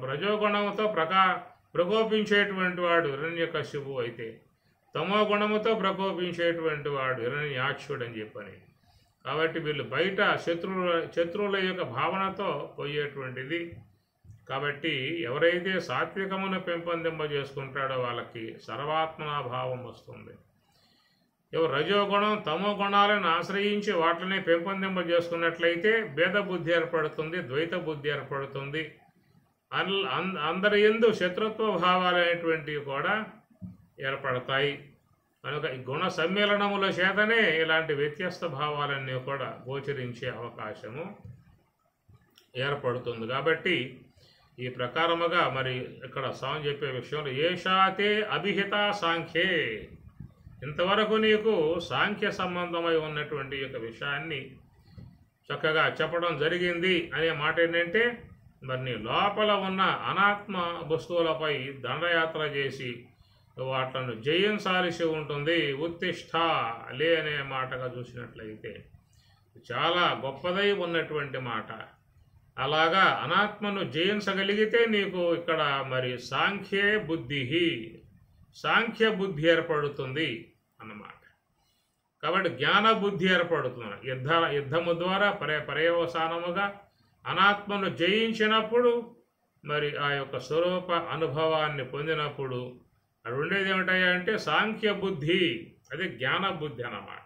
Speaker 1: రజోగుణంతో ప్రకోపించేటువంటి వాడు హిరణ్యకశిపు అయితే, తమో గుణముతో ప్రకోపించేటువంటి వాడు హిరణ్యాక్షుడు అని చెప్పని. కాబట్టి వీళ్ళు బయట శత్రువుల యొక్క భావనతో పోయేటువంటిది. కాబట్టి ఎవరైతే సాత్వికమును పెంపొందింపజేసుకుంటాడో వాళ్ళకి సర్వాత్మనాభావం వస్తుంది. ఎవరు రజోగుణం తమో గుణాలను ఆశ్రయించి వాటిని పెంపొందింపజేసుకున్నట్లయితే భేద బుద్ధి ఏర్పడుతుంది, ద్వైత బుద్ధి ఏర్పడుతుంది. అందరి యందు శత్రుత్వ భావాలు అనేటువంటివి కూడా ఏర్పడతాయి. కనుక ఈ గుణ సమ్మేళనముల చేతనే ఇలాంటి వ్యత్యస్త భావాలన్నీ కూడా గోచరించే అవకాశము ఏర్పడుతుంది. కాబట్టి ఈ ప్రకారముగా మరి ఇక్కడ స్వామి చెప్పే విషయంలో ఏషాతే అభిహిత సాంఖ్యే, ఇంతవరకు నీకు సాంఖ్య సంబంధమై ఉన్నటువంటి యొక్క విషయాన్ని చక్కగా చెప్పడం జరిగింది అనే మాట ఏంటంటే, మరి నీ లోపల ఉన్న అనాత్మ వస్తువులపై దండయాత్ర చేసి వాటిని జయించాల్సి ఉంటుంది. ఉత్తిష్ట లే అనే మాటగా చూసినట్లయితే చాలా గొప్పదై ఉన్నటువంటి మాట. అలాగా అనాత్మను జయించగలిగితే నీకు ఇక్కడ మరి సాంఖ్య బుద్ధి ఏర్పడుతుంది అన్నమాట. కాబట్టి జ్ఞాన బుద్ధి ఏర్పడుతుంది. యుద్ధము ద్వారా పర్యవసానముగా అనాత్మను జయించినప్పుడు మరి ఆ యొక్క స్వరూప అనుభవాన్ని పొందినప్పుడు అది ఉండేది ఏమిటయ్యా అంటే సాంఖ్య బుద్ధి, అది జ్ఞాన బుద్ధి అన్నమాట.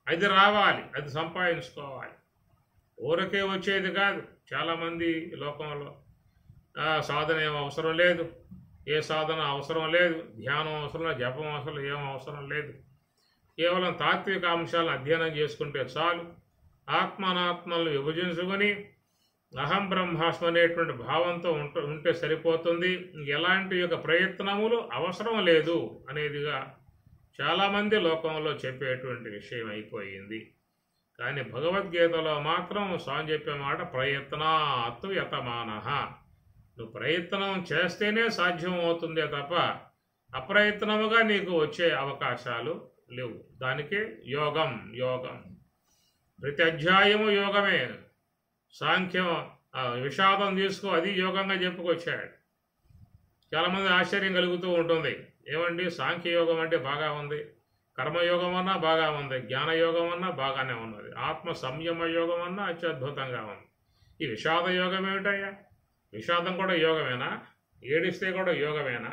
Speaker 1: అది రావాలి, అది సంపాదించుకోవాలి. ఊరకే వచ్చేది కాదు. చాలామంది లోకంలో సాధన ఏం అవసరం లేదు, ఏ సాధన అవసరం లేదు, ధ్యానం అవసరం లేదు, జపం అవసరం లేదు, ఏం అవసరం లేదు. కేవలం తాత్విక అంశాలను అధ్యయనం చేసుకుంటే చాలు. ఆత్మానాత్మలను విభజించుకొని అహం బ్రహ్మాస్మి అనేటువంటి భావంతో ఉంటే సరిపోతుంది. ఎలాంటి యొక్క ప్రయత్నములు అవసరం లేదు అనేదిగా చాలామంది లోకంలో చెప్పేటువంటి విషయం అయిపోయింది. కానీ భగవద్గీతలో మాత్రం స్వామి చెప్పే మాట ప్రయత్నాత్ యతమానః. నువ్వు ప్రయత్నం చేస్తేనే సాధ్యం అవుతుందే తప్ప అప్రయత్నముగా నీకు వచ్చే అవకాశాలు లేవు. దానికే యోగం. ప్రతి అధ్యాయము యోగమే. సాంఖ్యం విషాదం తీసుకో, అది యోగంగా చెప్పుకొచ్చాడు. చాలామంది ఆశ్చర్యం కలుగుతూ ఉంటుంది. ఏమండి సాంఖ్యయోగం అంటే బాగా ఉంది, కర్మయోగం అన్నా బాగా ఉంది, జ్ఞానయోగం అన్నా బాగానే ఉన్నది, ఆత్మ సంయమ యోగం అన్నా అత్యద్భుతంగా ఉంది. ఈ విషాద యోగం ఏమిటయ్యా? విషాదం కూడా యోగమేనా? ఏడిస్తే కూడా యోగమేనా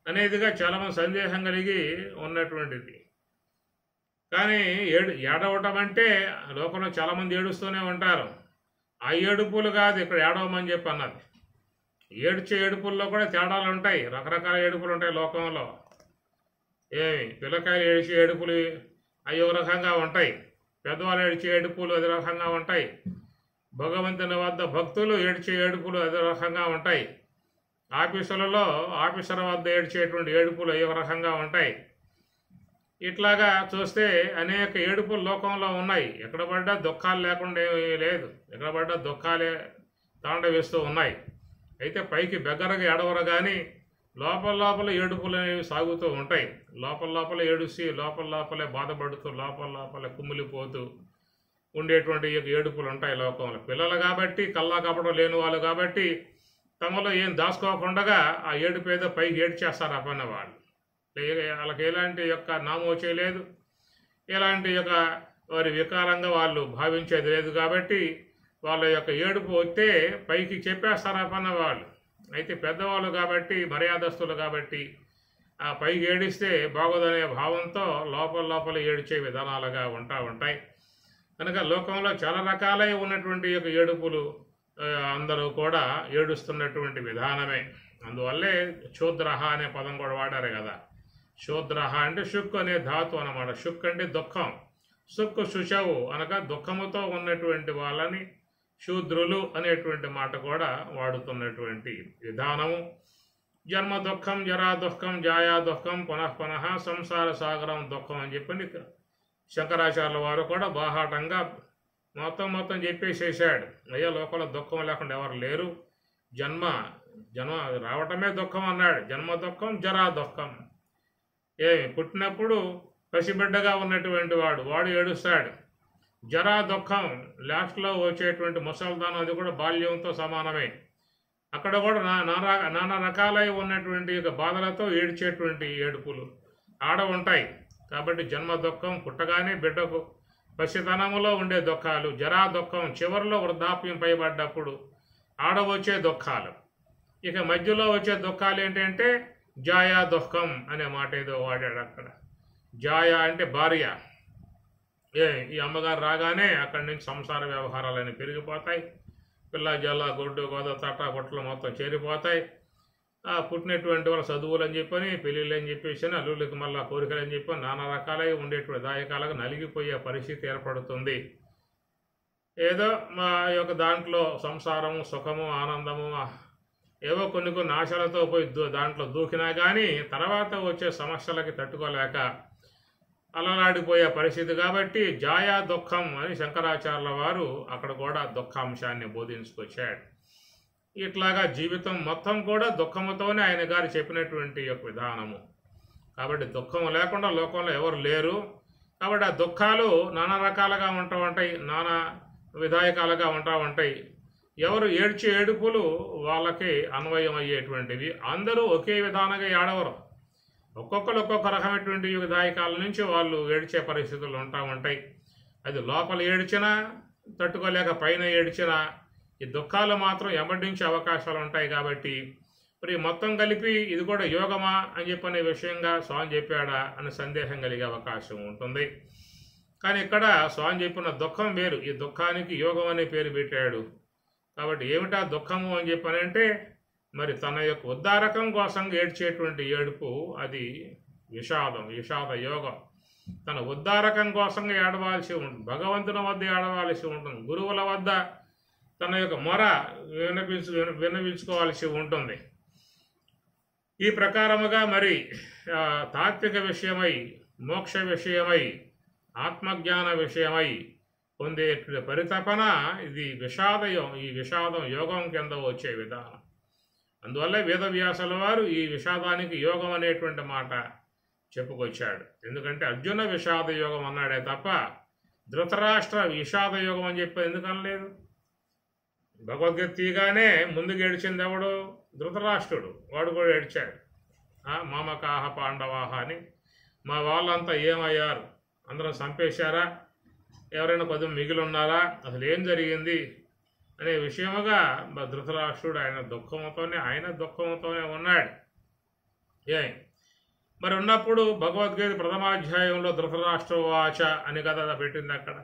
Speaker 1: అనేదిగా చాలామంది సందేహం కలిగి ఉన్నటువంటిది. కానీ ఏడవటం అంటే లోకంలో చాలామంది ఏడుస్తూనే ఉంటారు. ఆ ఏడుపులు కాదు ఇక్కడ ఏడవమని చెప్పి అన్నది. ఏడ్చే ఏడుపుల్లో కూడా తేడాలు ఉంటాయి, రకరకాల ఏడుపులు ఉంటాయి లోకంలో. పిల్లకాయలు ఏడ్చే ఏడుపులు అవి ఒక రకంగా ఉంటాయి, పెద్దవాళ్ళు ఏడ్చే ఏడుపులు అదే రకంగా ఉంటాయి, భగవంతుని వద్ద భక్తులు ఏడ్చే ఏడుపులు అదే రకంగా ఉంటాయి, ఆఫీసర్ వద్ద ఏడ్చేటువంటి ఏడుపులు ఏ రకంగా ఉంటాయి. ఇట్లాగా చూస్తే అనేక ఏడుపులు లోకంలో ఉన్నాయి. ఎక్కడ పడ్డా దుఃఖాలు లేకుండా ఏమీ లేదు, ఎక్కడ పడ్డా దుఃఖాలే తాండవిస్తూ ఉన్నాయి. అయితే పైకి బెగ్గరగా ఏడవరు కానీ లోపల ఏడుపులు అనేవి సాగుతూ ఉంటాయి. లోపల ఏడుసి లోపలే బాధపడుతూ లోపల కుమ్మిలిపోతూ ఉండేటువంటి ఏడుపులు ఉంటాయి లోకంలో. పిల్లలు కాబట్టి కల్లా కపడం లేని వాళ్ళు కాబట్టి తమలో ఏం దాచుకోకుండా ఆ ఏడుపు ఏదో పైకి ఏడ్చేస్తారు ఆ పని వాళ్ళు. వాళ్ళకి ఎలాంటి యొక్క నామోచే లేదు, ఎలాంటి యొక్క వారి వికారంగా వాళ్ళు భావించేది లేదు. కాబట్టి వాళ్ళ యొక్క ఏడుపు వస్తే పైకి చెప్పేస్తారు ఆ పని వాళ్ళు. అయితే పెద్దవాళ్ళు కాబట్టి మర్యాదస్తులు కాబట్టి ఆ పైకి ఏడిస్తే బాగోదనే భావంతో లోపల ఏడ్చే విధానాలుగా ఉంటాయి. కనుక లోకంలో చాలా రకాలై ఉన్నటువంటి యొక్క ఏడుపులు అందరూ కూడా ఏడుస్తున్నటువంటి విధానమే. అందువల్లే శూద్రహ అనే పదం కూడా వాడారు కదా. శూద్రహ అంటే షుక్ అనే ధాతు అన్నమాట. షుక్ అంటే దుఃఖం, సుక్ శుచవు అనగా దుఃఖముతో ఉన్నటువంటి వాళ్ళని శూద్రులు అనేటువంటి మాట కూడా వాడుతున్నటువంటి విధానము. జన్మ దుఃఖం, జరా దుఃఖం, జాయా దుఃఖం, పునః సంసార సాగరం దుఃఖం అని చెప్పని శంకరాచార్యుల వారు కూడా బాహాటంగా మొత్తం చెప్పేసేసాడు. అయ్యా, లోకంలో దుఃఖం లేకుండా ఎవరు లేరు, జన్మ రావటమే దుఃఖం అన్నాడు. జన్మ దుఃఖం, జరా దుఃఖం. పుట్టినప్పుడు పసిబిడ్డగా ఉన్నటువంటి వాడు ఏడుస్తాడు. జరా దుఃఖం, లాస్ట్లో వచ్చేటువంటి ముసల్దానం, అది కూడా బాల్యంతో సమానమే. అక్కడ కూడా నానా రకాలై ఉన్నటువంటి బాధలతో ఏడ్చేటువంటి ఏడుపులు ఆడ ఉంటాయి. కాబట్టి జన్మ దుఃఖం, పుట్టగానే బిడ్డకు పసితనములో ఉండే దుఃఖాలు. జరా దుఃఖం, చివరిలో వృద్ధాప్యం పైబడ్డప్పుడు ఆడ వచ్చే దుఃఖాలు. ఇక మధ్యలో వచ్చే దుఃఖాలు ఏంటంటే జాయా దుఃఖం అనే మాట ఏదో వాడాడు అక్కడ. జాయా అంటే భార్య. ఈ అమ్మగారు రాగానే అక్కడి నుంచి సంసార వ్యవహారాలన్నీ పెరిగిపోతాయి. పిల్ల జల్ల గొడ్డు గోద తట్ట గుట్టలు మొత్తం చేరిపోతాయి. పుట్టినటువంటి వాళ్ళ చదువులు అని చెప్పని, పెళ్ళిళ్ళు అని చెప్పేసి, అల్లుళ్ళకి మళ్ళీ కోరికలు అని చెప్పి నానా రకాలై ఉండేటువంటి దాయకాలకు నలిగిపోయే పరిస్థితి ఏర్పడుతుంది. ఏదో మా యొక్క దాంట్లో సంసారము, సుఖము, ఆనందము, ఏవో కొన్ని ఆశలతో పోయి దాంట్లో దూకినా కానీ తర్వాత వచ్చే సమస్యలకి తట్టుకోలేక అలలాడిపోయే పరిస్థితి. కాబట్టి జాయా దుఃఖం అని శంకరాచార్యుల వారు అక్కడ కూడా దుఃఖాంశాన్ని బోధించుకొచ్చాడు. ఇట్లాగా జీవితం మొత్తం కూడా దుఃఖముతోనే ఆయన గారు చెప్పినటువంటి యొక్క విధానము. కాబట్టి దుఃఖం లేకుండా లోకంలో ఎవరు లేరు. కాబట్టి ఆ దుఃఖాలు నానా రకాలుగా ఉంటా ఉంటాయి, నానా విధాయకాలుగా ఉంటా ఉంటాయి. ఎవరు ఏడ్చే ఏడుపులు వాళ్ళకి అన్వయం అయ్యేటువంటివి. అందరూ ఒకే విధానంగా ఏడవరు. ఒక్కొక్కరు ఒక్కొక్క రకమైనటువంటి విధాయకాల నుంచి వాళ్ళు ఏడ్చే పరిస్థితులు ఉంటా ఉంటాయి. అది లోపల ఏడ్చినా తట్టుకోలేక పైన ఏడ్చినా ఈ దుఃఖాలు మాత్రం ఎమడించే అవకాశాలు ఉంటాయి. కాబట్టి మరి మొత్తం కలిపి ఇది కూడా యోగమా అని చెప్పనే విషయంగా స్వామి చెప్పాడా అని సందేహం కలిగే అవకాశం ఉంటుంది. కానీ ఇక్కడ స్వామి చెప్పిన దుఃఖం వేరు. ఈ దుఃఖానికి యోగం అనే పేరు పెట్టాడు. కాబట్టి ఏమిటా దుఃఖము అని చెప్పనంటే మరి తన యొక్క ఉద్ధారకం కోసం ఏడ్చేటువంటి ఏడుపు అది విషాద యోగం. తన ఉద్ధారకం కోసం ఏడవాల్సి ఉంటుంది, భగవంతుని వద్ద ఏడవాల్సి ఉంటుంది, గురువుల వద్ద తన యొక్క మొర విన్నవించుకోవాల్సి ఉంటుంది. ఈ ప్రకారముగా మరి తాత్విక విషయమై, మోక్ష విషయమై, ఆత్మజ్ఞాన విషయమై పొందే పరితపన ఇది ఈ విషాదం యోగం కింద వచ్చే విధానం. అందువల్ల వేదవ్యాసుల వారు ఈ విషాదానికి యోగం అనేటువంటి మాట చెప్పుకొచ్చాడు. ఎందుకంటే అర్జున విషాద యోగం అన్నాడే తప్ప ధృతరాష్ట్ర విషాద యోగం అని చెప్పి ఎందుకనలేదు. భగవద్గీత తీగానే ముందుకు ఏడ్చింది ఎవడు? ధృతరాష్ట్రుడు. వాడు కూడా ఏడ్చాడు. మామకాహ పాండవాహ అని. మా వాళ్ళంతా ఏమయ్యారు? అందరం చంపేశారా? ఎవరైనా కొద్దిగా మిగిలి ఉన్నారా? అసలు ఏం జరిగింది అనే విషయముగా ధృతరాష్ట్రుడు ఆయన దుఃఖంతోనే ఉన్నాడు. మరి ఉన్నప్పుడు భగవద్గీత ప్రథమాధ్యాయంలో ధృతరాష్ట్ర వాచ అని కదా పెట్టింది అక్కడ.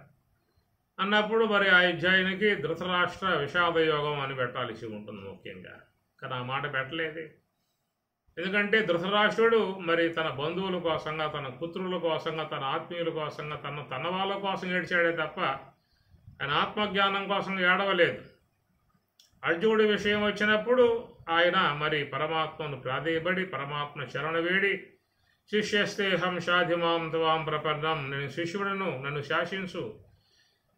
Speaker 1: అన్నప్పుడు మరి ఆ అధ్యాయానికి ధృతరాష్ట్ర విషాద యోగం అని పెట్టాల్సి ఉంటుంది ముఖ్యంగా. కానీ ఆ మాట పెట్టలేదు. ఎందుకంటే ధృతరాష్ట్రుడు మరి తన బంధువుల కోసంగా, తన పుత్రుల కోసంగా, తన ఆత్మీయుల కోసంగా, తన వాళ్ళ కోసం ఏడ్చాడే తప్ప ఆయన ఆత్మజ్ఞానం కోసం ఏడవలేదు. అర్జునుడి విషయం వచ్చినప్పుడు ఆయన మరి పరమాత్మను ప్రాధేయపడి పరమాత్మ శరణ వేడి, శిష్యస్తేహం షాధిమాం త్వాం ప్రపన్నం, నేను శిష్యుడను, నన్ను శాసించు,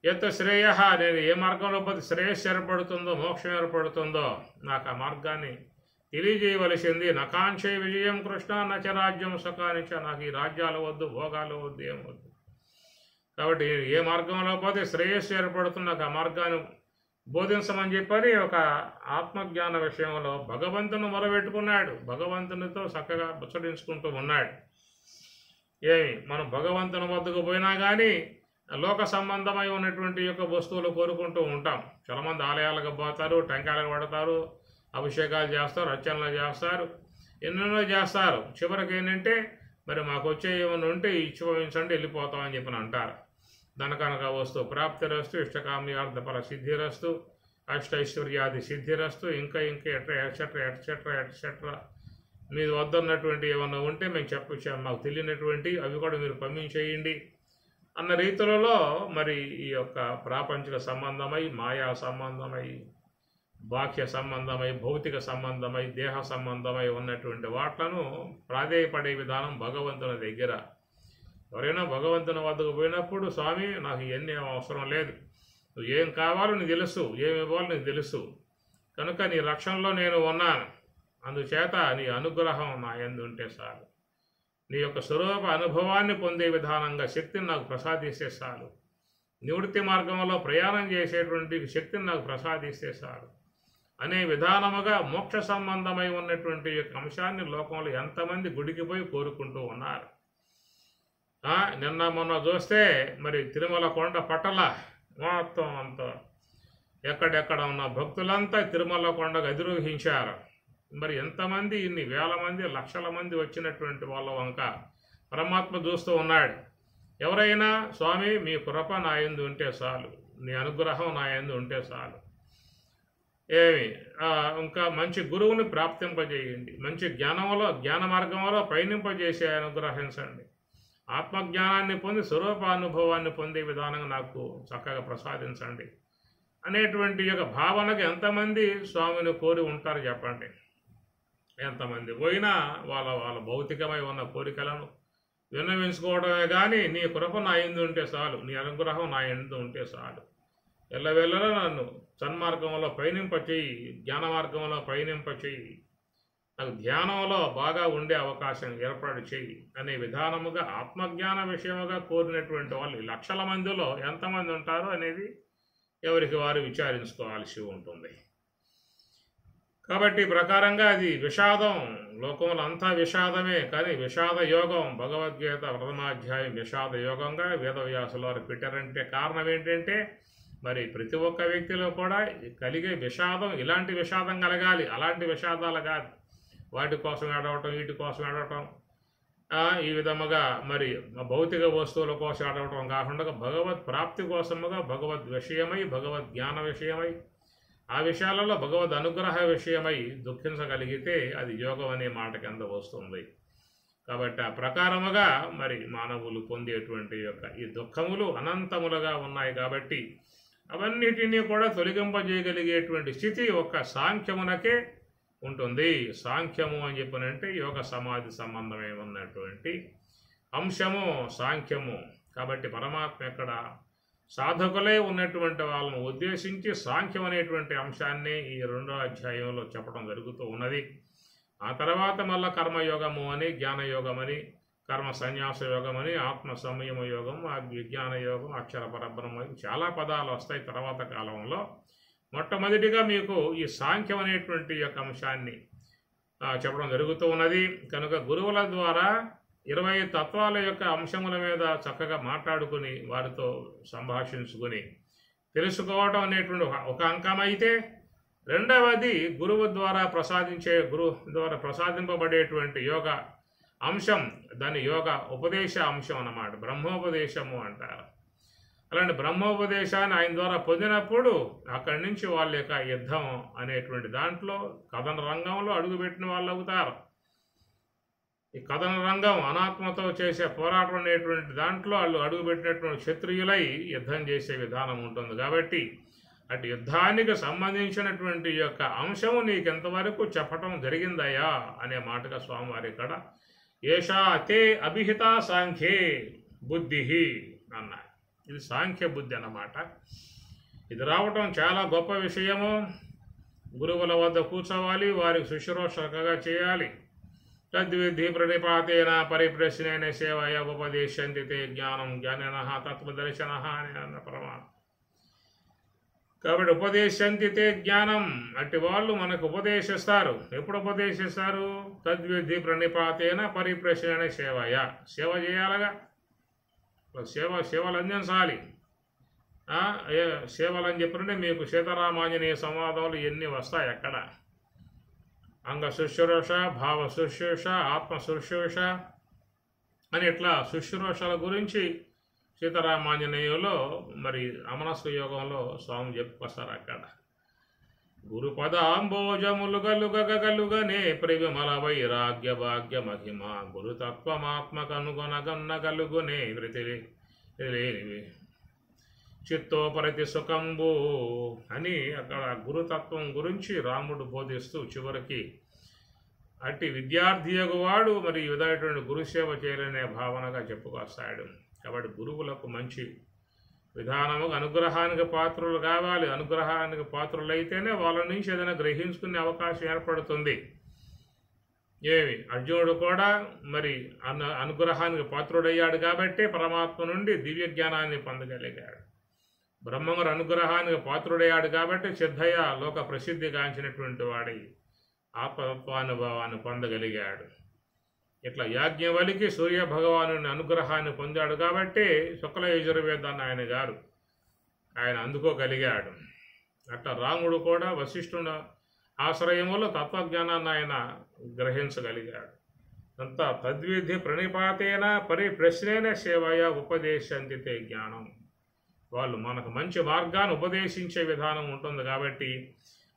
Speaker 1: ఎంత శ్రేయ, నేను ఏ మార్గంలో పోతే శ్రేయస్సు ఏర్పడుతుందో, మోక్షం ఏర్పడుతుందో నాకు ఆ మార్గాన్ని తెలియజేయవలసింది. నకాంక్షే విజయం కృష్ణ నచ రాజ్యం సుఖానిచ, నాకు ఈ రాజ్యాలు వద్దు, భోగాలు వద్దు, ఏం వద్దు. కాబట్టి ఏ మార్గంలో పోతే శ్రేయస్సు ఏర్పడుతుంది, నాకు ఆ మార్గాన్ని బోధించమని చెప్పని ఒక ఆత్మజ్ఞాన విషయంలో భగవంతుని మొరబెట్టుకున్నాడు. భగవంతునితో చక్కగా ముచ్చటించుకుంటూ ఉన్నాడు. మనం భగవంతుని వద్దకు పోయినా కానీ లోక సంబంధమై ఉన్నటువంటి యొక్క వస్తువులు కోరుకుంటూ ఉంటాం. చాలామంది ఆలయాలకు పోతారు, టెంకాయలకు పడతారు, అభిషేకాలు చేస్తారు, అర్చనలు చేస్తారు, ఎన్నెన్నో చేస్తారు. చివరికి ఏంటంటే మరి మాకు వచ్చే ఏమైనా ఉంటే ఇచ్చిపోయించండి, వెళ్ళిపోతామని చెప్పి అంటారు. ధనకనక వస్తు ప్రాప్తిరస్తు, ఇష్టకామ్యార్థ ఫల సిద్ధిరస్తు, అష్టైశ్వర్యాది సిద్ధిరస్తు, ఇంకా ఎట్సెట్రా మీ వద్ద ఉన్నటువంటి ఏమన్నా ఉంటే మేము చెప్పొచ్చాము, మాకు తెలియనటువంటి అవి కూడా మీరు పంపించేయండి అన్న రీతులలో మరి ఈ యొక్క ప్రాపంచిక సంబంధమై, మాయా సంబంధమై, బాహ్య సంబంధమై, భౌతిక సంబంధమై, దేహ సంబంధమై ఉన్నటువంటి వాట్లను ప్రాధేయపడే విధానం భగవంతుని దగ్గర ఎవరైనా భగవంతుని వద్దకు పోయినప్పుడు స్వామి నాకు ఇవన్నీ అవసరం లేదు, నువ్వు ఏం కావాలో నీకు తెలుసు, ఏమి ఇవ్వాలో నీకు తెలుసు, కనుక నీ రక్షణలో నేను ఉన్నాను, అందుచేత నీ అనుగ్రహం నా యందు ఉంటే చాలు, నీ యొక్క స్వరూప అనుభవాన్ని పొందే విధానంగా శక్తిని నాకు ప్రసాదిస్తే చాలు, నివృత్తి మార్గంలో ప్రయాణం చేసేటువంటి శక్తిని నాకు ప్రసాదిస్తే చాలు అనే విధానముగా మోక్ష సంబంధమై ఉన్నటువంటి యొక్క అంశాన్ని లోకంలో ఎంతమంది గుడికి పోయి కోరుకుంటూ ఉన్నారు. నిన్న మొన్న చూస్తే మరి తిరుమల కొండ పట్టల మొత్తం అంతా ఎక్కడెక్కడ ఉన్న భక్తులంతా తిరుమల కొండకు అధిరోహించారు. మరి ఎంతమంది, ఇన్ని వేల మంది, లక్షల మంది వచ్చినటువంటి వాళ్ళ వంక పరమాత్మ చూస్తూ ఉన్నాడు. ఎవరైనా స్వామి మీ కృప నా యందు ఉంటే చాలు, నీ అనుగ్రహం నా యందు ఉంటే చాలు, ఇంకా మంచి గురువుని ప్రాప్తింపజేయండి, మంచి జ్ఞాన మార్గంలో పయనింపజేసే అనుగ్రహించండి, ఆత్మజ్ఞానాన్ని పొంది స్వరూపానుభవాన్ని పొందే విధానంగా నాకు చక్కగా ప్రసాదించండి అనేటువంటి యొక్క భావనకు ఎంతమంది స్వామిని కోరి ఉంటారు చెప్పండి. ఎంతమంది పోయినా వాళ్ళ భౌతికమై ఉన్న కోరికలను విన్నవించుకోవడమే కానీ నీ కృప నా యందు ఉంటే చాలు, నీ అనుగ్రహం నా యందు ఉంటే చాలు, ఎల్లవెల్లలా నన్ను సన్మార్గంలో పయనింపచేయి, జ్ఞాన మార్గంలో పయనింపచేయి, నాకు ధ్యానంలో బాగా ఉండే అవకాశం ఏర్పాటు చేయి అనే విధానముగా ఆత్మజ్ఞాన విషయముగా కోరినటువంటి వాళ్ళు లక్షల మందిలో ఎంతమంది ఉంటారో అనేది ఎవరికి వారు విచారించుకోవాల్సి ఉంటుంది. కాబట్టి ప్రకారంగా అది విషాదం, లోకంలో అంతా విషాదమే, కానీ విషాద యోగం భగవద్గీత ప్రథమాధ్యాయం విషాద యోగంగా వేదవ్యాసుల వారు పెట్టారంటే కారణం ఏంటంటే మరి ప్రతి ఒక్క వ్యక్తిలో కూడా కలిగే విషాదం ఇలాంటి విషాదం కలగాలి, అలాంటి విషాదాలు కాదు, వాటి కోసం ఏడవటం, వీటి కోసం ఏడవటం, ఈ విధముగా మరి భౌతిక వస్తువుల కోసం ఏడవటం కాకుండా భగవత్ ప్రాప్తి కోసముగా భగవద్ విషయమై, భగవద్ జ్ఞాన విషయమై, ఆ విషయాలలో భగవద్ అనుగ్రహ విషయమై దుఃఖించగలిగితే అది యోగం అనే మాట కింద వస్తుంది. కాబట్టి ఆ ప్రకారముగా మరి మానవులు పొందేటువంటి యొక్క ఈ దుఃఖములు అనంతములుగా ఉన్నాయి. కాబట్టి అవన్నిటినీ కూడా తొలగింపజేయగలిగేటువంటి స్థితి ఒక్క సాంఖ్యమునకే ఉంటుంది. సాంఖ్యము అని చెప్పినంటే యోగ సమాధి సంబంధమే ఉన్నటువంటి అంశము సాంఖ్యము. కాబట్టి పరమాత్మ ఎక్కడ సాధకులే ఉన్నటువంటి వాళ్ళను ఉద్దేశించి సాంఖ్యం అనేటువంటి అంశాన్ని ఈ 2వ అధ్యాయంలో చెప్పడం జరుగుతూ ఉన్నది. ఆ తర్వాత మళ్ళా కర్మయోగము అని, జ్ఞానయోగమని, కర్మ సన్యాస యోగమని, ఆత్మ సంయమ యోగం, విజ్ఞాన యోగం, అక్షర పరబ్రహ్మ, చాలా పదాలు వస్తాయి తర్వాత కాలంలో. మొట్టమొదటిగా మీకు ఈ సాంఖ్యం అనేటువంటి యొక్క అంశాన్ని చెప్పడం జరుగుతూ ఉన్నది. కనుక గురువుల ద్వారా 20 తత్వాల యొక్క అంశముల మీద చక్కగా మాట్లాడుకుని వారితో సంభాషించుకొని తెలుసుకోవడం అనేటువంటి ఒక అంకం అయితే, రెండవది గురువు ద్వారా ప్రసాదింపబడేటువంటి యోగ అంశం, దాని యోగ ఉపదేశ అంశం అన్నమాట, బ్రహ్మోపదేశము అంటారు. అలాంటి బ్రహ్మోపదేశాన్ని ఆయన ద్వారా పొందినప్పుడు అక్కడి నుంచి వాళ్ళ యొక్క యుద్ధం అనేటువంటి దాంట్లో కథన రంగంలో అడుగుపెట్టిన వాళ్ళు అవుతారు. ఈ కథన రంగం అనాత్మతో చేసే పోరాటం అనేటువంటి దాంట్లో వాళ్ళు అడుగుపెట్టినటువంటి క్షత్రియులై యుద్ధం చేసే విధానం ఉంటుంది. కాబట్టి అటు యుద్ధానికి సంబంధించినటువంటి యొక్క అంశము నీకెంతవరకు చెప్పటం జరిగిందయ్యా అనే మాటగా స్వామివారి ఇక్కడ ఏషా అతే అభిహిత సాంఖ్యే బుద్ధి అన్నారు. ఇది సాంఖ్య బుద్ధి అన్నమాట. ఇది రావటం చాలా గొప్ప విషయము. గురువుల వద్ద కూర్చోవాలి, వారికి శుశ్రూషగా చేయాలి. తద్విధి ప్రణిపాతేన పరిప్రశ్నేన సేవయ ఉపదేశంతి తే జ్ఞానం జ్ఞానిన తత్వదర్శన అని అన్న పరమాత్మ. కాబట్టి ఉపదేశంతి తే జ్ఞానం, అట్టి వాళ్ళు మనకు ఉపదేశిస్తారు. ఎప్పుడు ఉపదేశిస్తారు? తద్విధి ప్రణిపాతేన పరిప్రశ్నేన సేవయ, సేవ చేయాలగా, సేవలు అందించాలి. సేవలు అని చెప్పినట్టే మీకు సీతారామాంజనేయ సంవాదాలు ఎన్ని వస్తాయి అక్కడ. అంగ శుశ్రూష, భావ శుశ్రూష, ఆత్మ శుశ్రూష అని ఇట్లా శుశ్రూషల గురించి సీతారామాంజనేయులో మరి అమనస్క యోగంలో స్వామి చెప్పుకొస్తారు. అక్కడ గురుపదాంబోజములు గలుగగలుగనే ప్రివిమల వైరాగ్య భాగ్య మహిమ గురుతత్వమాత్మకనుగొనగన్న గలుగునే వృతిలేనివి చిత్తోపరతి సుఖంబు అని అక్కడ గురుతత్వం గురించి రాముడు బోధిస్తూ చివరికి అట్టి విద్యార్థి వాడు మరి ఈ విధమైనటువంటి గురుసేవ చేయాలనే భావనగా చెప్పుకొస్తాడు. కాబట్టి గురువులకు మంచి విధానముగా అనుగ్రహానికి పాత్రులు కావాలి. అనుగ్రహానికి పాత్రులైతేనే వాళ్ళ నుంచి ఏదైనా గ్రహించుకునే అవకాశం ఏర్పడుతుంది. అర్జునుడు కూడా మరి అనుగ్రహానికి పాత్రుడయ్యాడు కాబట్టి పరమాత్మ నుండి దివ్య జ్ఞానాన్ని పొందగలిగాడు. బ్రహ్మగారు అనుగ్రహానికి పాత్రుడయ్యాడు కాబట్టి సిద్ధయ్య లోక ప్రసిద్ధిగాంచినటువంటి వాడి ఆత్మత్వానుభవాన్ని పొందగలిగాడు. ఇట్లా యాజ్ఞవల్కి సూర్య భగవాను అనుగ్రహాన్ని పొందాడు కాబట్టి శుక్ల యజుర్వేదాన్ని ఆయన అందుకోగలిగాడు. అట్లా రాముడు కూడా వశిష్ఠుని ఆశ్రయములో తత్వజ్ఞానాన్ని ఆయన గ్రహించగలిగాడు. అంతా తద్విధి ప్రణిపాతేన పరిప్రశ్నేన సేవయ ఉపదేశంతితే జ్ఞానం. వాళ్ళు మనకు మంచి మార్గాన్ని ఉపదేశించే విధానం ఉంటుంది కాబట్టి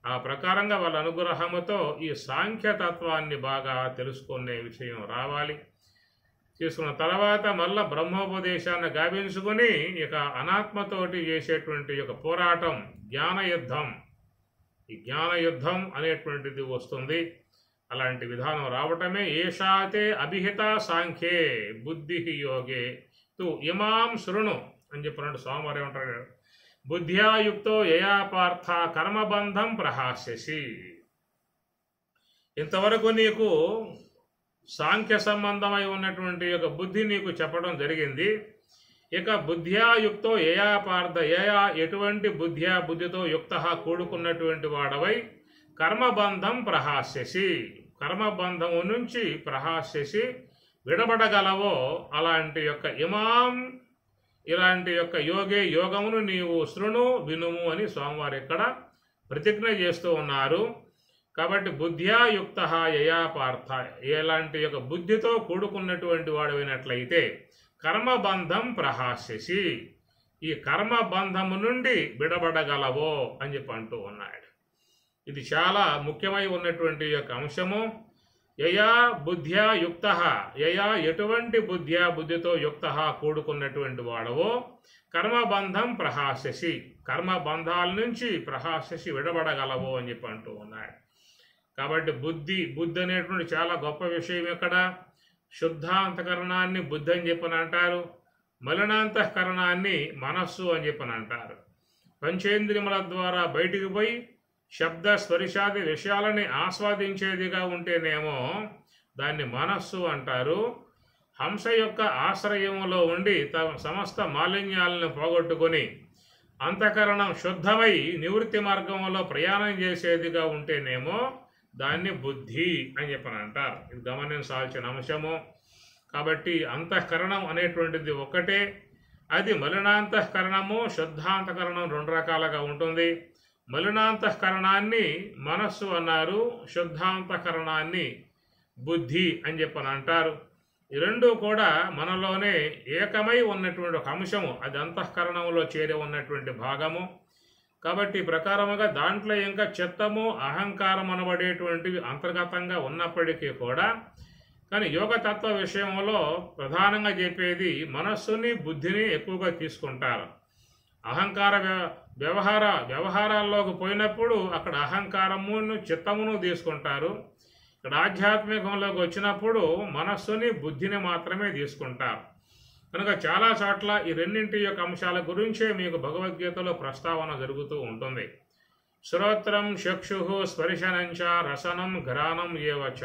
Speaker 1: ఆ ప్రకారంగా వాళ్ళ అనుగ్రహముతో ఈ సాంఖ్యతత్వాన్ని బాగా తెలుసుకునే విషయం రావాలి. తీసుకున్న తర్వాత మళ్ళా బ్రహ్మోపదేశాన్ని గావించుకొని ఇక అనాత్మతోటి చేసేటువంటి ఒక పోరాటం జ్ఞానయుద్ధం. ఈ జ్ఞానయుద్ధం అనేటువంటిది వస్తుంది. అలాంటి విధానం రావటమే ఏషాతే అభిహిత సాంఖ్యే బుద్ధి యోగే తు ఇమాం శృణు అని చెప్పినట్టు స్వామివారు ఏమంటారు, బుద్ధ్యాయుక్తో యయా పార్థ కర్మబంధం ప్రహాస్యసి. ఇంతవరకు నీకు సాంఖ్య సంబంధమై ఉన్నటువంటి యొక్క బుద్ధి నీకు చెప్పడం జరిగింది. ఇక బుద్ధ్యాయుక్తో యయా పార్థ, యయా ఎటువంటి బుద్ధితో యుక్త కూడుకున్నటువంటి వాడవై కర్మబంధం ప్రహాస్యసి, కర్మబంధము నుంచి ప్రహాస్యసి విడబడగలవో అలాంటి యొక్క ఇమాం, ఇలాంటి యొక్క యోగమును నీవు శృణు వినుము అని స్వామివారు ఇక్కడ ప్రతిజ్ఞ చేస్తూ ఉన్నారు. కాబట్టి బుద్ధ్యాయుక్త యయా పార్థ, ఎలాంటి యొక్క బుద్ధితో కూడుకున్నటువంటి వాడైనట్లయితే కర్మబంధం ప్రహాస్యసి, ఈ కర్మబంధము నుండి విడబడగలవో అని చెప్పి అంటూ ఉన్నాడు. ఇది చాలా ముఖ్యమై ఉన్నటువంటి యొక్క అంశము. యయా బుద్ధ్యా యుక్త, యయా ఎటువంటి బుద్ధితో యుక్త కూడుకున్నటువంటి వాడవో కర్మబంధం ప్రహాస్యసి, కర్మబంధాల నుంచి ప్రహాస్యసి విడబడగలవో అని చెప్పి అంటూ ఉన్నాడు. కాబట్టి బుద్ధి అనేటువంటి చాలా గొప్ప విషయం. ఇక్కడ శుద్ధాంతకరణాన్ని బుద్ధి అని చెప్పని అంటారు, మలినాంతఃకరణాన్ని మనస్సు అని చెప్పని అంటారు. పంచేంద్రియముల ద్వారా బయటికి పోయి శబ్ద స్పర్శాది విషయాలని ఆస్వాదించేదిగా ఉంటేనేమో దాన్ని మనస్సు అంటారు. హంస యొక్క ఆశ్రయములో ఉండి తమ సమస్త మాలిన్యాలను పోగొట్టుకొని అంతఃకరణం శుద్ధమై నివృత్తి మార్గంలో ప్రయాణం చేసేదిగా ఉంటేనేమో దాన్ని బుద్ధి అని చెప్పని అంటారు. ఇది గమనించాల్సిన అంశము. కాబట్టి అంతఃకరణం అనేటువంటిది ఒక్కటే. అది మలినాంతఃకరణము, శుద్ధాంతఃకరణం రెండు రకాలుగా ఉంటుంది. మలినాంతఃకరణాన్ని మనస్సు అన్నారు, శుద్ధాంతఃకరణాన్ని బుద్ధి అని చెప్పని అంటారు. ఈ రెండు కూడా మనలోనే ఏకమై ఉన్నటువంటి ఒక అంశము, అది అంతఃకరణంలో చేరి ఉన్నటువంటి భాగము. కాబట్టి ప్రకారముగా దాంట్లో ఇంకా చిత్తము అహంకారం అనబడేటువంటివి అంతర్గతంగా ఉన్నప్పటికీ కూడా కానీ యోగతత్వ విషయంలో ప్రధానంగా చెప్పేది మనస్సుని బుద్ధిని ఎక్కువగా తీసుకుంటారు. అహంకార వ్యవహారాల్లోకి పోయినప్పుడు అక్కడ అహంకారమును చిత్తమును తీసుకుంటారు. ఇక్కడ ఆధ్యాత్మికంలోకి వచ్చినప్పుడు మనస్సుని బుద్ధిని మాత్రమే తీసుకుంటారు. కనుక చాలా చోట్ల ఈ రెండింటి యొక్క అంశాల గురించే మీకు భగవద్గీతలో ప్రస్తావన జరుగుతూ ఉంటుంది. శ్రోత్రం చక్షు స్పర్శనంచ రసనం ఘ్రాణం ఏవచ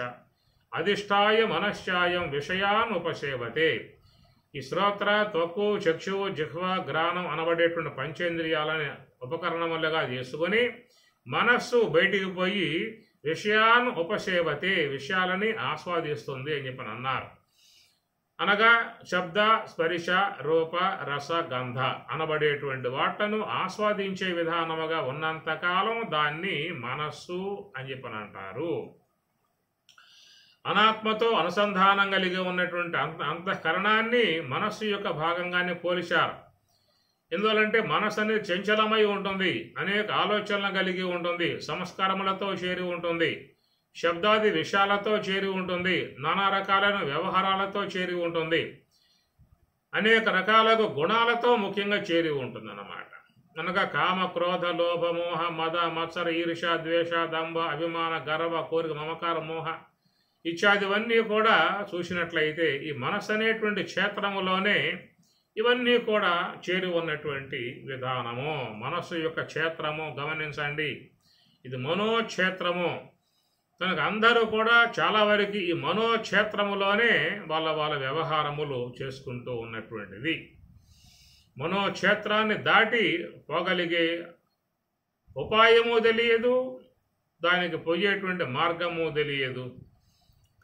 Speaker 1: అధిష్టాయ మనశ్చాయం విషయాన్ ఉపసేవతే. ఈ శ్రోత్ర, త్వక్కు, చక్షువు, జిహ్వ, ఘ్రాణం అనబడేటువంటి పంచేంద్రియాలని ఉపకరణములుగా చేసుకొని మనస్సు బయటికి పోయి విషయాన్ ఉపసేవతే, విషయాలని ఆస్వాదిస్తుంది అని చెప్పని అన్నారు. అనగా శబ్ద స్పర్శ రూప రస గంధ అనబడేటువంటి వాట్లను ఆస్వాదించే విధానముగా ఉన్నంతకాలం దాన్ని మనస్సు అని చెప్పని అంటారు. అనాత్మతో అనుసంధానం కలిగి ఉన్నటువంటి అంతఃకరణాన్ని మనస్సు యొక్క భాగంగానే పోల్చారు. ఎందువలంటే మనస్సు అనేది చంచలమై ఉంటుంది, అనేక ఆలోచనలు కలిగి ఉంటుంది, సంస్కారములతో చేరి ఉంటుంది, శబ్దాది విషయాలతో చేరి ఉంటుంది, నానా రకాలైన వ్యవహారాలతో చేరి ఉంటుంది, అనేక రకాలకు గుణాలతో ముఖ్యంగా చేరి ఉంటుంది అన్నమాట. అనగా కామ, క్రోధ, లోభ, మోహ, మద, మత్సర, ఈర్ష, ద్వేష, దంభ, అభిమాన, గర్వ, కోరిక, మమకార, మోహ ఇత్యాదివన్నీ కూడా చూసినట్లయితే ఈ మనస్సు అనేటువంటి క్షేత్రములోనే ఇవన్నీ కూడా చేరి ఉన్నటువంటి విధానము. మనస్సు యొక్క క్షేత్రము గమనించండి, ఇది మనోక్షేత్రము. కనుక అందరూ కూడా చాలా వరకు ఈ మనోక్షేత్రములోనే వాళ్ళ వ్యవహారములు చేసుకుంటూ ఉన్నటువంటిది. మనోక్షేత్రాన్ని దాటి పోగలిగే ఉపాయము తెలియదు, దానికి పోయేటువంటి మార్గము తెలియదు.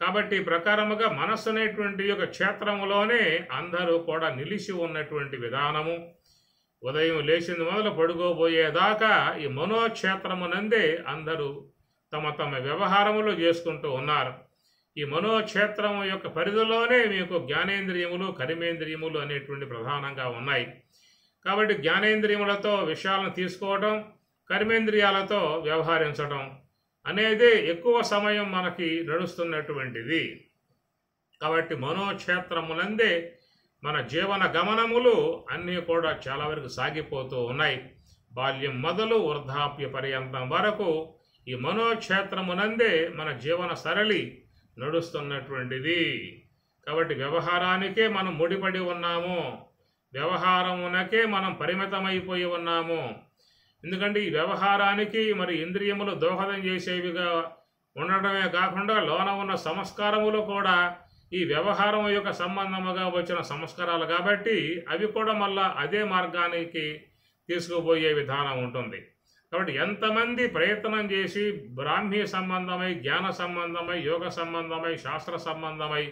Speaker 1: కాబట్టి ఈ ప్రకారముగా మనస్సు అనేటువంటి యొక్క క్షేత్రములోనే అందరూ కూడా నిలిచి ఉన్నటువంటి విధానము. ఉదయం లేచింది మొదలు పడుకోబోయేదాకా ఈ మనోక్షేత్రమునందే అందరూ తమ తమ వ్యవహారములు చేసుకుంటూ ఉన్నారు. ఈ మనోక్షేత్రము యొక్క పరిధిలోనే మీకు జ్ఞానేంద్రియములు కర్మేంద్రియములు అనేటువంటి ప్రధానంగా ఉన్నాయి. కాబట్టి జ్ఞానేంద్రియములతో విషయాలను తీసుకోవడం, కర్మేంద్రియాలతో వ్యవహరించడం అనేది ఎక్కువ సమయం మనకి నడుస్తున్నటువంటిది. కాబట్టి మనోక్షేత్రమునందే మన జీవన గమనములు అన్నీ కూడా చాలా వరకు సాగిపోతూ ఉన్నాయి. బాల్యం మొదలు వృద్ధాప్య పర్యంతం వరకు ఈ మనోక్షేత్రమునందే మన జీవన సరళి నడుస్తున్నటువంటిది. కాబట్టి వ్యవహారానికే మనం ముడిపడి ఉన్నాము, వ్యవహారమునకే మనం పరిమితమైపోయి ఉన్నాము. ఎందుకంటే ఈ వ్యవహారానికి మరి ఇంద్రియములు దోహదం చేసేవిగా ఉండడమే కాకుండా లోన ఉన్న సంస్కారములు కూడా ఈ వ్యవహారం యొక్క సంబంధముగా వచ్చిన సంస్కారాలు కాబట్టి అవి కూడా మళ్ళా అదే మార్గానికి తీసుకుపోయే విధానం ఉంటుంది. కాబట్టి ఎంతమంది ప్రయత్నం చేసి బ్రాహ్మీ సంబంధమై, జ్ఞాన సంబంధమై, యోగ సంబంధమై, శాస్త్ర సంబంధమై,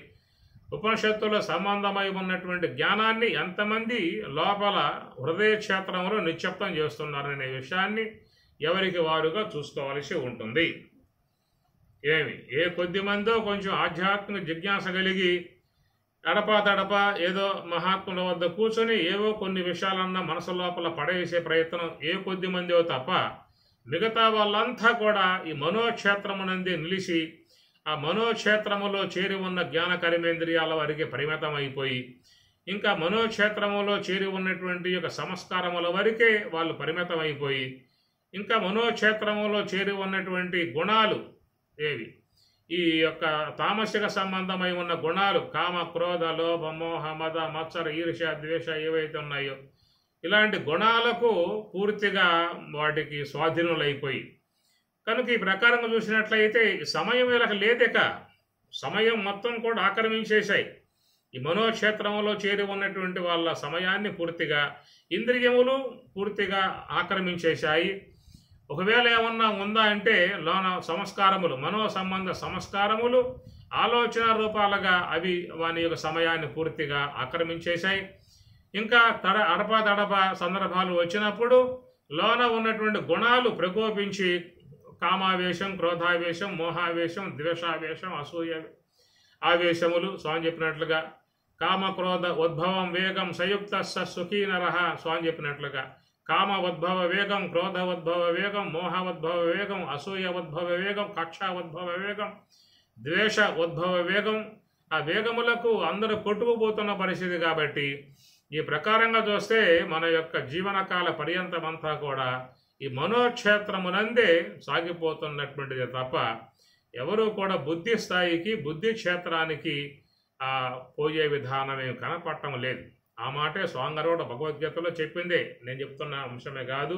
Speaker 1: ఉపనిషత్తుల సంబంధమై ఉన్నటువంటి జ్ఞానాన్ని ఎంతమంది లోపల హృదయ క్షేత్రంలో నిశ్శబ్దం చేస్తున్నారనే విషయాన్ని ఎవరికి వారుగా చూసుకోవాల్సి ఉంటుంది. ఏ కొద్ది మందో కొంచెం ఆధ్యాత్మిక జిజ్ఞాస కలిగి తడపా ఏదో మహాత్ముల వద్ద కూర్చొని ఏవో కొన్ని విషయాలన్నా మనసు లోపల పడవేసే ప్రయత్నం ఏ కొద్ది మందో తప్ప మిగతా వాళ్ళంతా కూడా ఈ మనోక్షేత్రమునందే నిలిచి ఆ మనోక్షేత్రములో చేరి ఉన్న జ్ఞాన కర్మేంద్రియాల వరకే పరిమితం అయిపోయి ఇంకా మనోక్షేత్రములో చేరి ఉన్నటువంటి యొక్క సంస్కారముల వరకే వాళ్ళు పరిమితం అయిపోయి ఇంకా మనోక్షేత్రములో చేరి ఉన్నటువంటి గుణాలు ఏవి ఈ యొక్క తామసిక సంబంధమై ఉన్న గుణాలు కామ, క్రోధ, లోభ, మోహ, మద, మత్సర, ఈర్ష్య, ద్వేష ఏవైతే ఉన్నాయో ఇలాంటి గుణాలకు పూర్తిగా వాటికి స్వాధీనులైపోయి కనుక ఈ ప్రకారంగా చూసినట్లయితే సమయం వీళ్ళకి లేదక సమయం మొత్తం కూడా ఆక్రమించేశాయి. ఈ మనోక్షేత్రంలో చేరి ఉన్నటువంటి వాళ్ళ సమయాన్ని పూర్తిగా ఇంద్రియములు పూర్తిగా ఆక్రమించేశాయి. ఒకవేళ ఏమన్నా ఉందా అంటే లోన సంస్కారములు, మనో సంబంధ సంస్కారములు ఆలోచన రూపాలుగా అవి వాని యొక్క సమయాన్ని పూర్తిగా ఆక్రమించేశాయి. ఇంకా అడప సందర్భాలు వచ్చినప్పుడు లోన ఉన్నటువంటి గుణాలు ప్రకోపించి కామావేశం, క్రోధావేశం, మోహావేశం, ద్వేషావేశం, అసూయ ఆవేశములు స్వామి చెప్పినట్లుగా కామ, క్రోధ ఉద్భవం వేగం సంయుక్త సుఖీ నరహ స్వామి చెప్పినట్లుగా కామ ఉద్భవ వేగం, క్రోధ ఉద్భవ వేగం, మోహ ఉద్భవ వేగం, అసూయ ఉద్భవ వేగం, కక్ష ఉద్భవ వేగం, ద్వేష ఉద్భవ వేగం, ఆ వేగములకు అందరూ కొట్టుకుపోతున్న పరిస్థితి. కాబట్టి ఈ ప్రకారంగా చూస్తే మన యొక్క జీవనకాల పర్యంతమంతా కూడా ఈ మనోక్షేత్రమునందే సాగిపోతున్నటువంటిది తప్ప ఎవరూ కూడా బుద్ధి స్థాయికి, బుద్ధి క్షేత్రానికి పోయే విధానమే కనపడటం లేదు. ఆ మాటే స్వామిగారు భగవద్గీతలో చెప్పిందే, నేను చెప్తున్న అంశమే కాదు.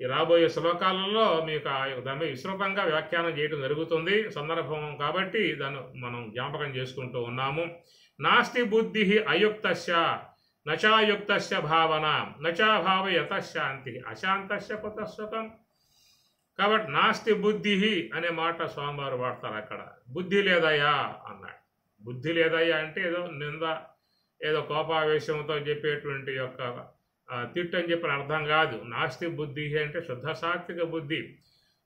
Speaker 1: ఈ రాబోయే శ్లోకాలలో మీకు దాన్ని విస్తృతంగా వ్యాఖ్యానం చేయడం జరుగుతుంది సందర్భం కాబట్టి దాన్ని మనం జ్ఞాపకం చేసుకుంటూ ఉన్నాము. నాస్తి బుద్ధి అయుక్తస్య నచాయుక్తస్య భావన నచాభావయత శాంతి అశాంతస్య కుత సుఖం. కాబట్టి నాస్తి బుద్ధి అనే మాట స్వామివారు వాడతారు. అక్కడ బుద్ధి లేదయ్యా అన్నాడు. బుద్ధి లేదయ్యా అంటే ఏదో నింద, ఏదో కోపావేశంతో చెప్పేటువంటి యొక్క తిట్టు అని చెప్పిన అర్థం కాదు. నాస్తి బుద్ధి అంటే శుద్ధ సాత్విక బుద్ధి,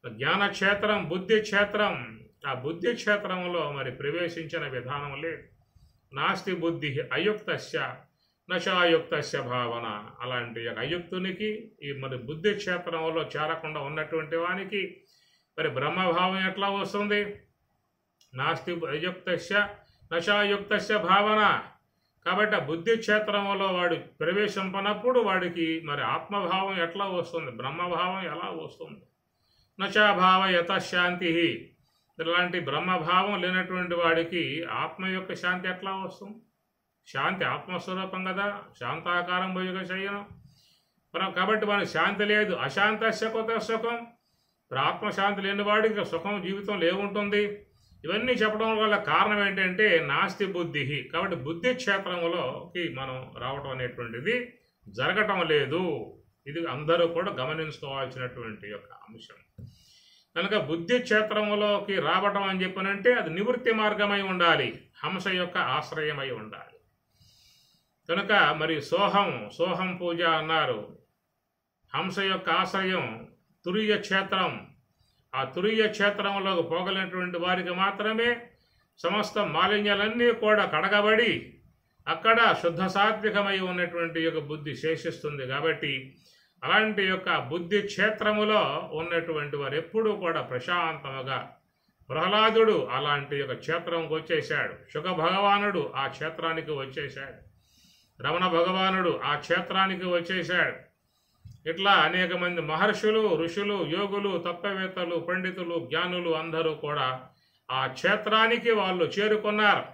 Speaker 1: జ్ఞానక్షేత్రం, బుద్ధి క్షేత్రం. ఆ బుద్ధి క్షేత్రంలో మరి ప్రవేశించిన విధానం లేదు. నాస్తి బుద్ధి అయుక్తస్య నచాయుక్తస్య భావన. అలాంటి అయుక్తునికి ఈ మరి బుద్ధి క్షేత్రంలో చేరకుండా ఉన్నటువంటి వానికి మరి బ్రహ్మభావం ఎట్లా వస్తుంది? నాస్తి అయుక్తస్య నచాయుక్తస్య భావన. కాబట్టి ఆ బుద్ధి క్షేత్రంలో వాడు ప్రవేశింపనప్పుడు వాడికి మరి ఆత్మభావం ఎట్లా వస్తుంది? బ్రహ్మభావం ఎలా వస్తుంది? నచాభావ యత శాంతి. ఇలాంటి బ్రహ్మభావం లేనటువంటి వాడికి ఆత్మ యొక్క శాంతి ఎట్లా వస్తుంది? శాంతి ఆత్మస్వరూపం కదా, శాంతాకారం భుజగ శయనం. కాబట్టి మనకు శాంతి లేదు. అశాంతస్య కుత సుఖం. ఆత్మశాంతి లేని వాడికి సుఖం జీవితంలో ఏముంటుంది? ఇవన్నీ చెప్పడం వల్ల కారణం ఏంటంటే నాస్తి బుద్ధి. కాబట్టి బుద్ధి క్షేత్రంలోకి మనం రావటం అనేటువంటిది జరగటం లేదు. ఇది అందరూ కూడా గమనించుకోవాల్సినటువంటి యొక్క అంశం. కనుక బుద్ధి క్షేత్రంలోకి రావటం అని చెప్పనంటే అది నివృత్తి మార్గమై ఉండాలి, హంస యొక్క ఆశ్రయమై ఉండాలి. కనుక మరి సోహం పూజ అన్నారు. హంస యొక్క ఆశ్రయం తురీయ క్షేత్రం. ఆ తురీయ క్షేత్రంలోకి పోగలిగినటువంటి వారికి మాత్రమే సమస్త మాలిన్యాలన్నీ కూడా కడగబడి అక్కడ శుద్ధ సాత్వికమై ఉన్నటువంటి యొక్క బుద్ధి శేషిస్తుంది. కాబట్టి అలాంటి యొక్క బుద్ధి క్షేత్రములో ఉన్నటువంటి వారు ఎప్పుడూ కూడా ప్రశాంతముగా, ప్రహ్లాదుడు అలాంటి యొక్క క్షేత్రంకి వచ్చేశాడు, శుక భగవానుడు ఆ క్షేత్రానికి వచ్చేశాడు, రమణ భగవానుడు ఆ క్షేత్రానికి వచ్చేశాడు. ఇట్లా అనేక మంది మహర్షులు, ఋషులు, యోగులు, తత్వవేత్తలు, పండితులు, జ్ఞానులు అందరూ కూడా ఆ క్షేత్రానికి వాళ్ళు చేరుకున్నారు.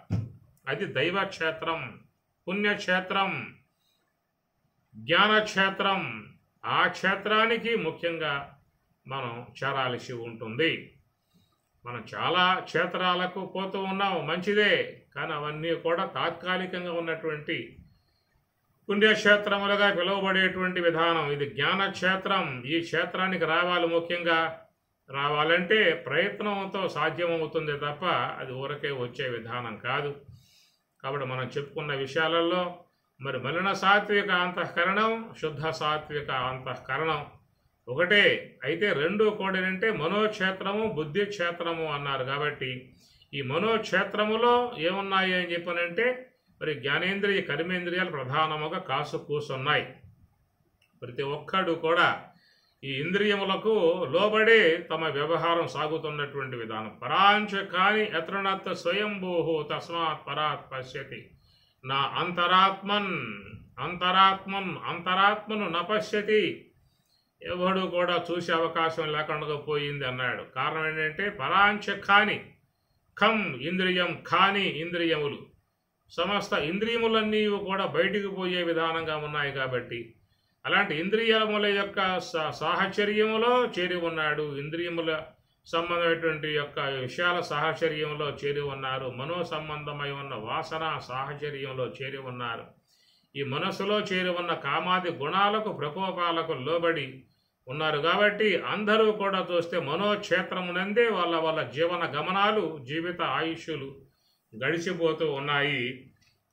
Speaker 1: అది దైవక్షేత్రం, పుణ్యక్షేత్రం, జ్ఞానక్షేత్రం. ఆ క్షేత్రానికి ముఖ్యంగా మనం చేరాల్సి ఉంటుంది. మనం చాలా క్షేత్రాలకు పోతూ ఉన్నాం, మంచిదే. కానీ అవన్నీ కూడా తాత్కాలికంగా ఉన్నటువంటి పుణ్యక్షేత్రములుగా పిలువబడేటువంటి విధానం. ఇది జ్ఞానక్షేత్రం. ఈ క్షేత్రానికి రావాలి. ముఖ్యంగా రావాలంటే ప్రయత్నంతో సాధ్యమవుతుంది తప్ప అది ఊరకే వచ్చే విధానం కాదు. కాబట్టి మనం చెప్పుకున్న విషయాలలో మరి మలిన సాత్విక అంతఃకరణం, శుద్ధ సాత్విక అంతఃకరణం ఒకటే. అయితే రెండు కూడినంటే మనోక్షేత్రము, బుద్ధి క్షేత్రము అన్నారు. కాబట్టి ఈ మనోక్షేత్రములో ఏమున్నాయి అని చెప్పనంటే మరి జ్ఞానేంద్రియ, కర్మేంద్రియాలు ప్రధానముగా కాసు కూసున్నాయి. ప్రతి ఒక్కడు కూడా ఈ ఇంద్రియములకు లోబడే తమ వ్యవహారం సాగుతున్నటువంటి విధానం. పరాంచ కాని యత్రనత్ స్వయంభూ తస్మాత్ పరాత్ పశ్యతి నా అంతరాత్మను నపశ్యతి. ఎవడు కూడా చూసే అవకాశం లేకుండా పోయింది అన్నాడు. కారణం ఏంటంటే పరాంచ కాని, ఖం ఇంద్రియం, ఖాని ఇంద్రియములు, సమస్త ఇంద్రియములన్నీ కూడా బయటికి పోయే విధానంగా ఉన్నాయి. కాబట్టి అలాంటి ఇంద్రియముల యొక్క సాహచర్యములో చేరి ఉన్నాడు, ఇంద్రియముల సంబంధమైనటువంటి యొక్క విషయాల సాహచర్యంలో చేరి ఉన్నారు, మనో సంబంధమై ఉన్న వాసన సాహచర్యంలో చేరి ఉన్నారు. ఈ మనస్సులో చేరి ఉన్న కామాది గుణాలకు, ప్రకోపాలకు లోబడి ఉన్నారు. కాబట్టి అందరూ కూడా చూస్తే మనోక్షేత్రమునందే వాళ్ళ జీవన గమనాలు, జీవిత ఆయుష్యులు గడిచిపోతూ ఉన్నాయి.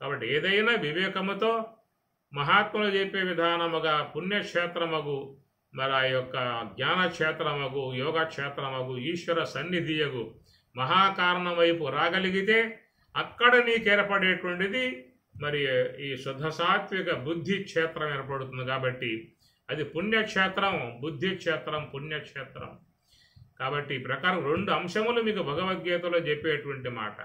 Speaker 1: కాబట్టి ఏదైనా వివేకముతో మహాత్ములు చెప్పే విధానముగా పుణ్యక్షేత్రమగు, మరి ఆ యొక్క జ్ఞానక్షేత్రమగు, యోగక్షేత్రమగు, ఈశ్వర సన్నిధియగు మహాకారణం వైపు రాగలిగితే అక్కడ నీకు ఏర్పడేటువంటిది మరి ఈ శుద్ధ సాత్విక బుద్ధి క్షేత్రం ఏర్పడుతుంది. కాబట్టి అది పుణ్యక్షేత్రం, బుద్ధి క్షేత్రం, పుణ్యక్షేత్రం. కాబట్టి ఈ ప్రకారం రెండు అంశములు మీకు భగవద్గీతలో చెప్పేటువంటి మాట.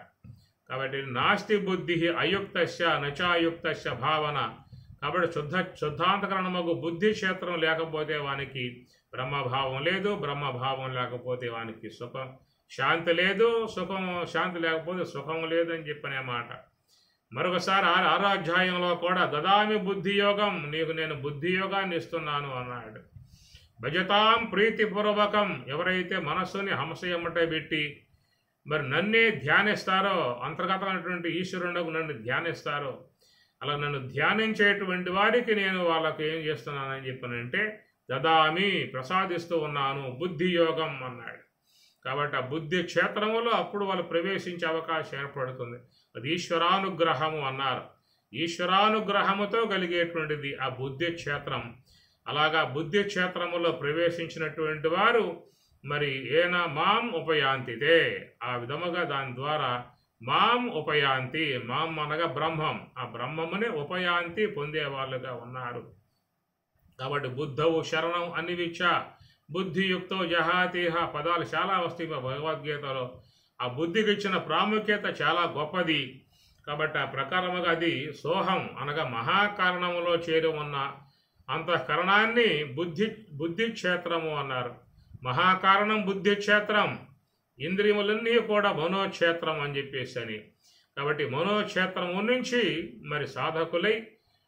Speaker 1: కాబట్టి నాస్తి బుద్ధి అయుక్తస్య నచాయుక్తస్య భావన. కాబట్టి శుద్ధాంతకరణమగు బుద్ధి క్షేత్రం లేకపోతే వానికి బ్రహ్మభావం లేదు, బ్రహ్మభావం లేకపోతే వానికి సుఖం శాంతి లేదు, శాంతి లేకపోతే సుఖం లేదు అని చెప్పనే మాట. మరొకసారి 6వ అధ్యాయంలో కూడా దదామి బుద్ధి యోగం, నీకు నేను బుద్ధి యోగాన్ని ఇస్తున్నాను అన్నాడు. భజతాం ప్రీతిపూర్వకం, ఎవరైతే మనస్సుని హంస ఎమ్మటే పెట్టి మరి నన్నే ధ్యానిస్తారో, అంతర్గతమైనటువంటి ఈశ్వరునకు నన్ను ధ్యానిస్తారో, అలా నన్ను ధ్యానించేటువంటి వారికి నేను వాళ్ళకు ఏం చేస్తున్నానని చెప్పానంటే దదామి, ప్రసాదిస్తూ ఉన్నాను బుద్ధి యోగం అన్నాడు. కాబట్టి ఆ బుద్ధి క్షేత్రములో అప్పుడు వాళ్ళు ప్రవేశించే అవకాశం ఏర్పడుతుంది. అది ఈశ్వరానుగ్రహము అన్నారు. ఈశ్వరానుగ్రహముతో కలిగేటువంటిది ఆ బుద్ధి క్షేత్రం. అలాగా బుద్ధి క్షేత్రములో ప్రవేశించినటువంటి వారు మరి ఏనా మాం ఉపయాంతితే, ఆ విధముగా దాని ద్వారా మాం ఉపయాంతి, మాం అనగా బ్రహ్మం, ఆ బ్రహ్మమునే ఉపయాంతి పొందే వాళ్ళుగా ఉన్నారు. కాబట్టి బుద్ధవు శరణం అనివిచ్చ బుద్ధియుక్తో జహాతీహ పదాలు చాలా వస్తాయి భగవద్గీతలో. ఆ బుద్ధికి ఇచ్చిన ప్రాముఖ్యత చాలా గొప్పది. కాబట్టి ఆ ప్రకారముగా అది సోహం అనగా మహాకారణములో చేరి ఉన్న అంతఃకరణాన్ని బుద్ధి క్షేత్రము అన్నారు. మహాకారణం బుద్ధి క్షేత్రం. ఇంద్రియములన్నీ కూడా మనోక్షేత్రం అని చెప్పేసి అని. కాబట్టి మనోక్షేత్రము నుంచి మరి సాధకులై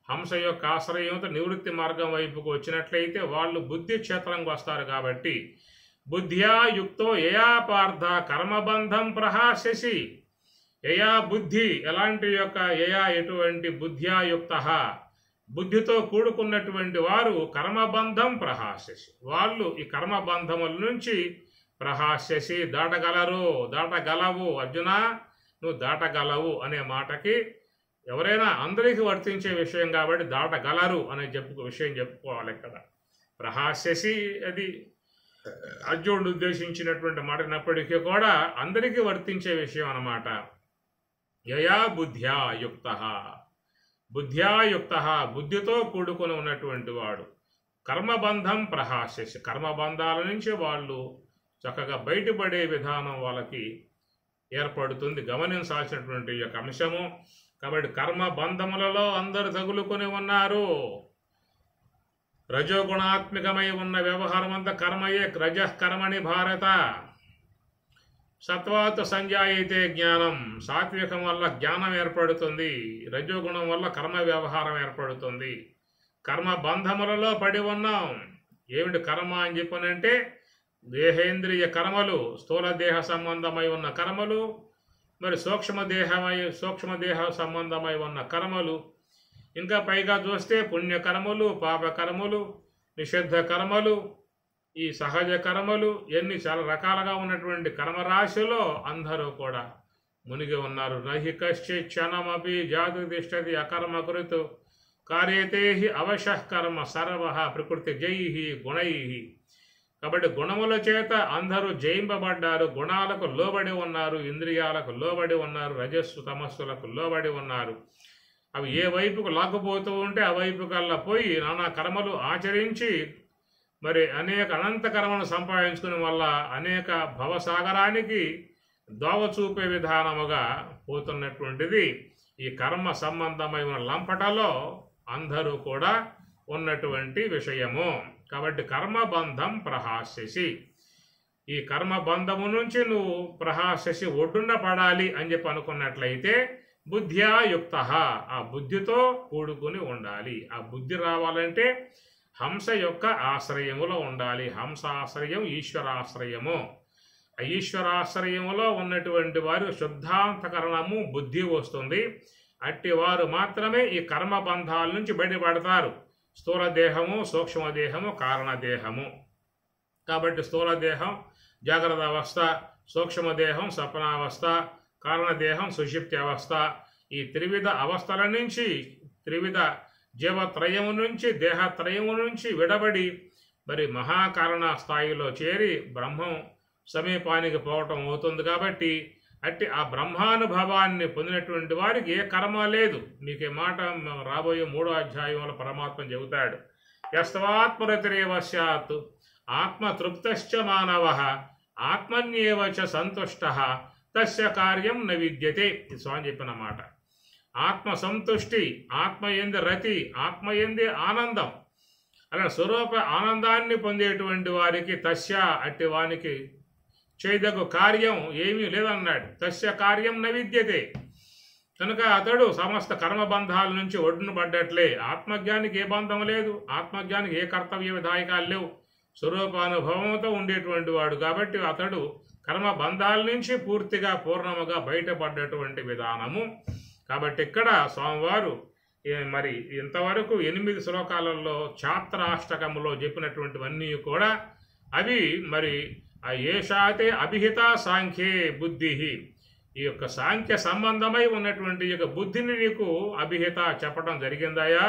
Speaker 1: హంస యొక్క ఆశ్రయంతో నివృత్తి మార్గం వైపుకు వచ్చినట్లయితే వాళ్ళు బుద్ధి క్షేత్రంకి వస్తారు. కాబట్టి బుద్ధ్యా యుక్తో యయా పార్థ కర్మబంధం ప్రహాస్యసి. యయా బుద్ధి ఎలాంటి యొక్క యయా ఎటువంటి బుద్ధ్యా యుక్త బుద్ధితో కూడుకున్నటువంటి వారు కర్మబంధం ప్రహాస్యసి. వాళ్ళు ఈ కర్మబంధముల నుంచి ప్రహాస్యసి దాటగలవు. అర్జున నువ్వు దాటగలవు అనే మాటకి ఎవరైనా అందరికీ వర్తించే విషయం కాబట్టి దాటగలరు అనే విషయం చెప్పుకోవాలి కదా. ప్రహాస్యసి అది అర్జునుడు ఉద్దేశించినటువంటి మాట అయినప్పటికీ కూడా అందరికీ వర్తించే విషయం అన్నమాట. యయా బుద్ధ్యా యుక్త బుద్ధితో కూడుకొని ఉన్నటువంటి వాడు కర్మబంధం ప్రహాస్యసి. కర్మబంధాల నుంచి వాళ్ళు చక్కగా బయటపడే విధానం వాళ్ళకి ఏర్పడుతుంది. గమనించాల్సినటువంటి యొక్క అంశము. కాబట్టి కర్మబంధములలో అందరూ తగులుకొని ఉన్నారు. రజోగుణాత్మికమై ఉన్న వ్యవహారం అంతా కర్మయే. రజకర్మణి భారత. సత్వాత్ సంజాయితే జ్ఞానం. సాత్వికం వల్ల జ్ఞానం ఏర్పడుతుంది. రజోగుణం వల్ల కర్మ వ్యవహారం ఏర్పడుతుంది. కర్మ బంధములలో పడి ఉన్నాం. ఏమిటి కర్మ అని చెప్పనంటే దేహేంద్రియ కర్మలు, స్థూల దేహ సంబంధమై ఉన్న కర్మలు, మరి సూక్ష్మదేహ సంబంధమై ఉన్న కర్మలు, ఇంకా పైగా చూస్తే పుణ్యకర్మలు, పాపకర్మలు, నిషిద్ధ కర్మలు, ఈ సహజ కర్మలు, ఇవన్నీ చాలా రకాలుగా ఉన్నటువంటి కర్మరాశిలో అందరూ కూడా మునిగి ఉన్నారు. నహి కశ్చిత్ క్షణమపి జాతి తిష్టతి అకర్మకృత్ కార్యతే అవశః కర్మ సర్వః ప్రకృతి జైః గుణైః. కాబట్టి గుణముల చేత అందరూ జయింపబడ్డారు. గుణాలకు లోబడి ఉన్నారు, ఇంద్రియాలకు లోబడి ఉన్నారు, రజస్సు తమస్సులకు లోబడి ఉన్నారు. అవి ఏ వైపుకు లాక్కుపోతూ ఉంటే ఆ వైపు కల్లా పోయి నానా కర్మలు ఆచరించి మరి అనేక అనంత కర్మను సంపాదించుకునే వల్ల అనేక భవసాగరానికి దోవ చూపే విధానముగా పోతున్నటువంటిది ఈ కర్మ సంబంధమైన లంపటలో అందరూ కూడా ఉన్నటువంటి విషయము. కాబట్టి కర్మబంధం ప్రహాస్యసి. ఈ కర్మబంధము నుంచి నువ్వు ప్రహాస్యసి ఒడ్డున పడాలి అని చెప్పి అనుకున్నట్లయితే బుద్ధ్యా యుక్త ఆ బుద్ధితో కూడుకుని ఉండాలి. ఆ బుద్ధి రావాలంటే హంస యొక్క ఆశ్రయములో ఉండాలి. హంస ఆశ్రయం ఈశ్వరాశ్రయము. ఆ ఈశ్వరాశ్రయములో ఉన్నటువంటి వారు శుద్ధాంతకరణము బుద్ధి వస్తుంది. అట్టి వారు మాత్రమే ఈ కర్మబంధాల నుంచి బయటపడతారు. స్థూల దేహము, సూక్ష్మదేహము, కారణదేహము. కాబట్టి స్థూల దేహం జాగ్రత్త అవస్థ, సూక్ష్మదేహం స్వప్నావస్థ, కారణదేహం సుషుప్తి అవస్థ. ఈ త్రివిధ అవస్థల నుంచి, త్రివిధ జీవత్రయము నుంచి, దేహత్రయము నుంచి విడబడి మరి మహాకారణ స్థాయిలో చేరి బ్రహ్మం సమీపానికి పోవటం అవుతుంది. కాబట్టి అట్టి ఆ బ్రహ్మానుభవాన్ని పొందినటువంటి వారికి ఏ కర్మ లేదు. మీకు ఈ మాట రాబోయే 3వ అధ్యాయంలో పరమాత్మ చెబుతాడు. యస్తవాత్మరతిరేవ స్యాత్ ఆత్మతృప్తశ్చ మానవః ఆత్మన్యేవ చ సంతుష్టః తస్య కార్యం న విద్యతే. ఇది స్వామి చెప్పిన మాట. ఆత్మ సంతుష్టి, ఆత్మయంది రతి, ఆత్మయంది ఆనందం, అలా స్వరూప ఆనందాన్ని పొందేటువంటి వారికి తస్య అట్టి వానికి చేయదగు కార్యం ఏమీ లేదన్నాడు. తస్య కార్యం న విద్యతే. కనుక అతడు సమస్త కర్మబంధాల నుంచి ఒడ్డున పడ్డట్లే. ఆత్మజ్ఞానికి ఏ బంధం లేదు, ఆత్మజ్ఞానికి ఏ కర్తవ్య విధాయకాలు లేవు. స్వరూపానుభవంతో ఉండేటువంటి వాడు కాబట్టి అతడు కర్మబంధాల నుంచి పూర్తిగా పూర్ణముగా బయటపడ్డటువంటి విధానము. కాబట్టి ఇక్కడ స్వామివారు మరి ఇంతవరకు 8 శ్లోకాలలో ఛాత్రాష్టకములో చెప్పినటువంటివన్నీ కూడా అవి మరి ఏషాతే అభిహిత సాంఖ్యే బుద్ధి. ఈ యొక్క సాంఖ్య సంబంధమై ఉన్నటువంటి యొక్క బుద్ధిని నీకు అభిహిత చెప్పడం జరిగిందయా.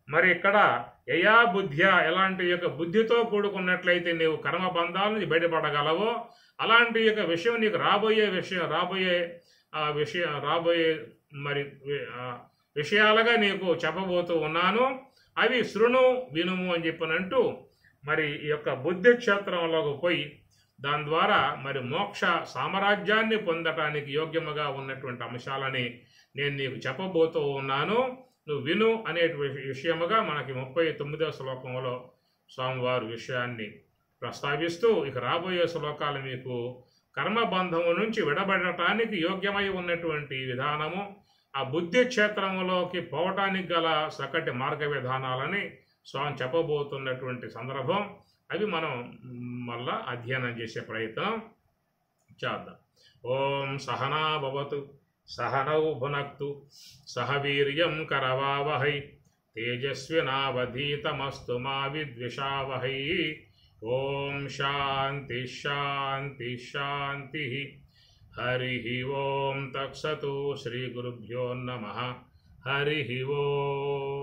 Speaker 1: మరి ఇక్కడ యయా బుద్ధ్యా ఎలాంటి యొక్క బుద్ధితో కూడుకున్నట్లయితే నీవు కర్మబంధాల నుంచి బయటపడగలవో అలాంటి యొక్క విషయం నీకు రాబోయే మరి విషయాలుగా నీకు చెప్పబోతూ ఉన్నాను. అవి శృణు వినుము అని చెప్పనంటూ మరి ఈ యొక్క బుద్ధి క్షేత్రంలోకి పోయి దాని ద్వారా మరి మోక్ష సామ్రాజ్యాన్ని పొందటానికి యోగ్యముగా ఉన్నటువంటి అంశాలని నేను నీకు చెప్పబోతూ ఉన్నాను. నువ్వు విను అనే విషయముగా మనకి 39వ శ్లోకంలో స్వామివారు విషయాన్ని ప్రస్తావిస్తూ ఇక రాబోయే శ్లోకాలు మీకు కర్మబంధము నుంచి విడబడటానికి యోగ్యమై ఉన్నటువంటి విధానము, ఆ బుద్ధి క్షేత్రములోకి పోవటానికి గల చక్కటి మార్గ విధానాలని స్వామి చెప్పబోతున్నటువంటి సందర్భం. అవి మనం మళ్ళా అధ్యయనం చేసే ప్రయత్నం చేద్దాం. ఓం సహనా భవతు సహనౌ భునక్తు సహ వీర్యం కరవావహై తేజస్వినావధీతమస్తు మా విద్విషావహై. ఓం శాంతి శాంతి శాంతి. హరి ఓం తత్సతు. శ్రీ గురుభ్యో నమః. హరి ఓం.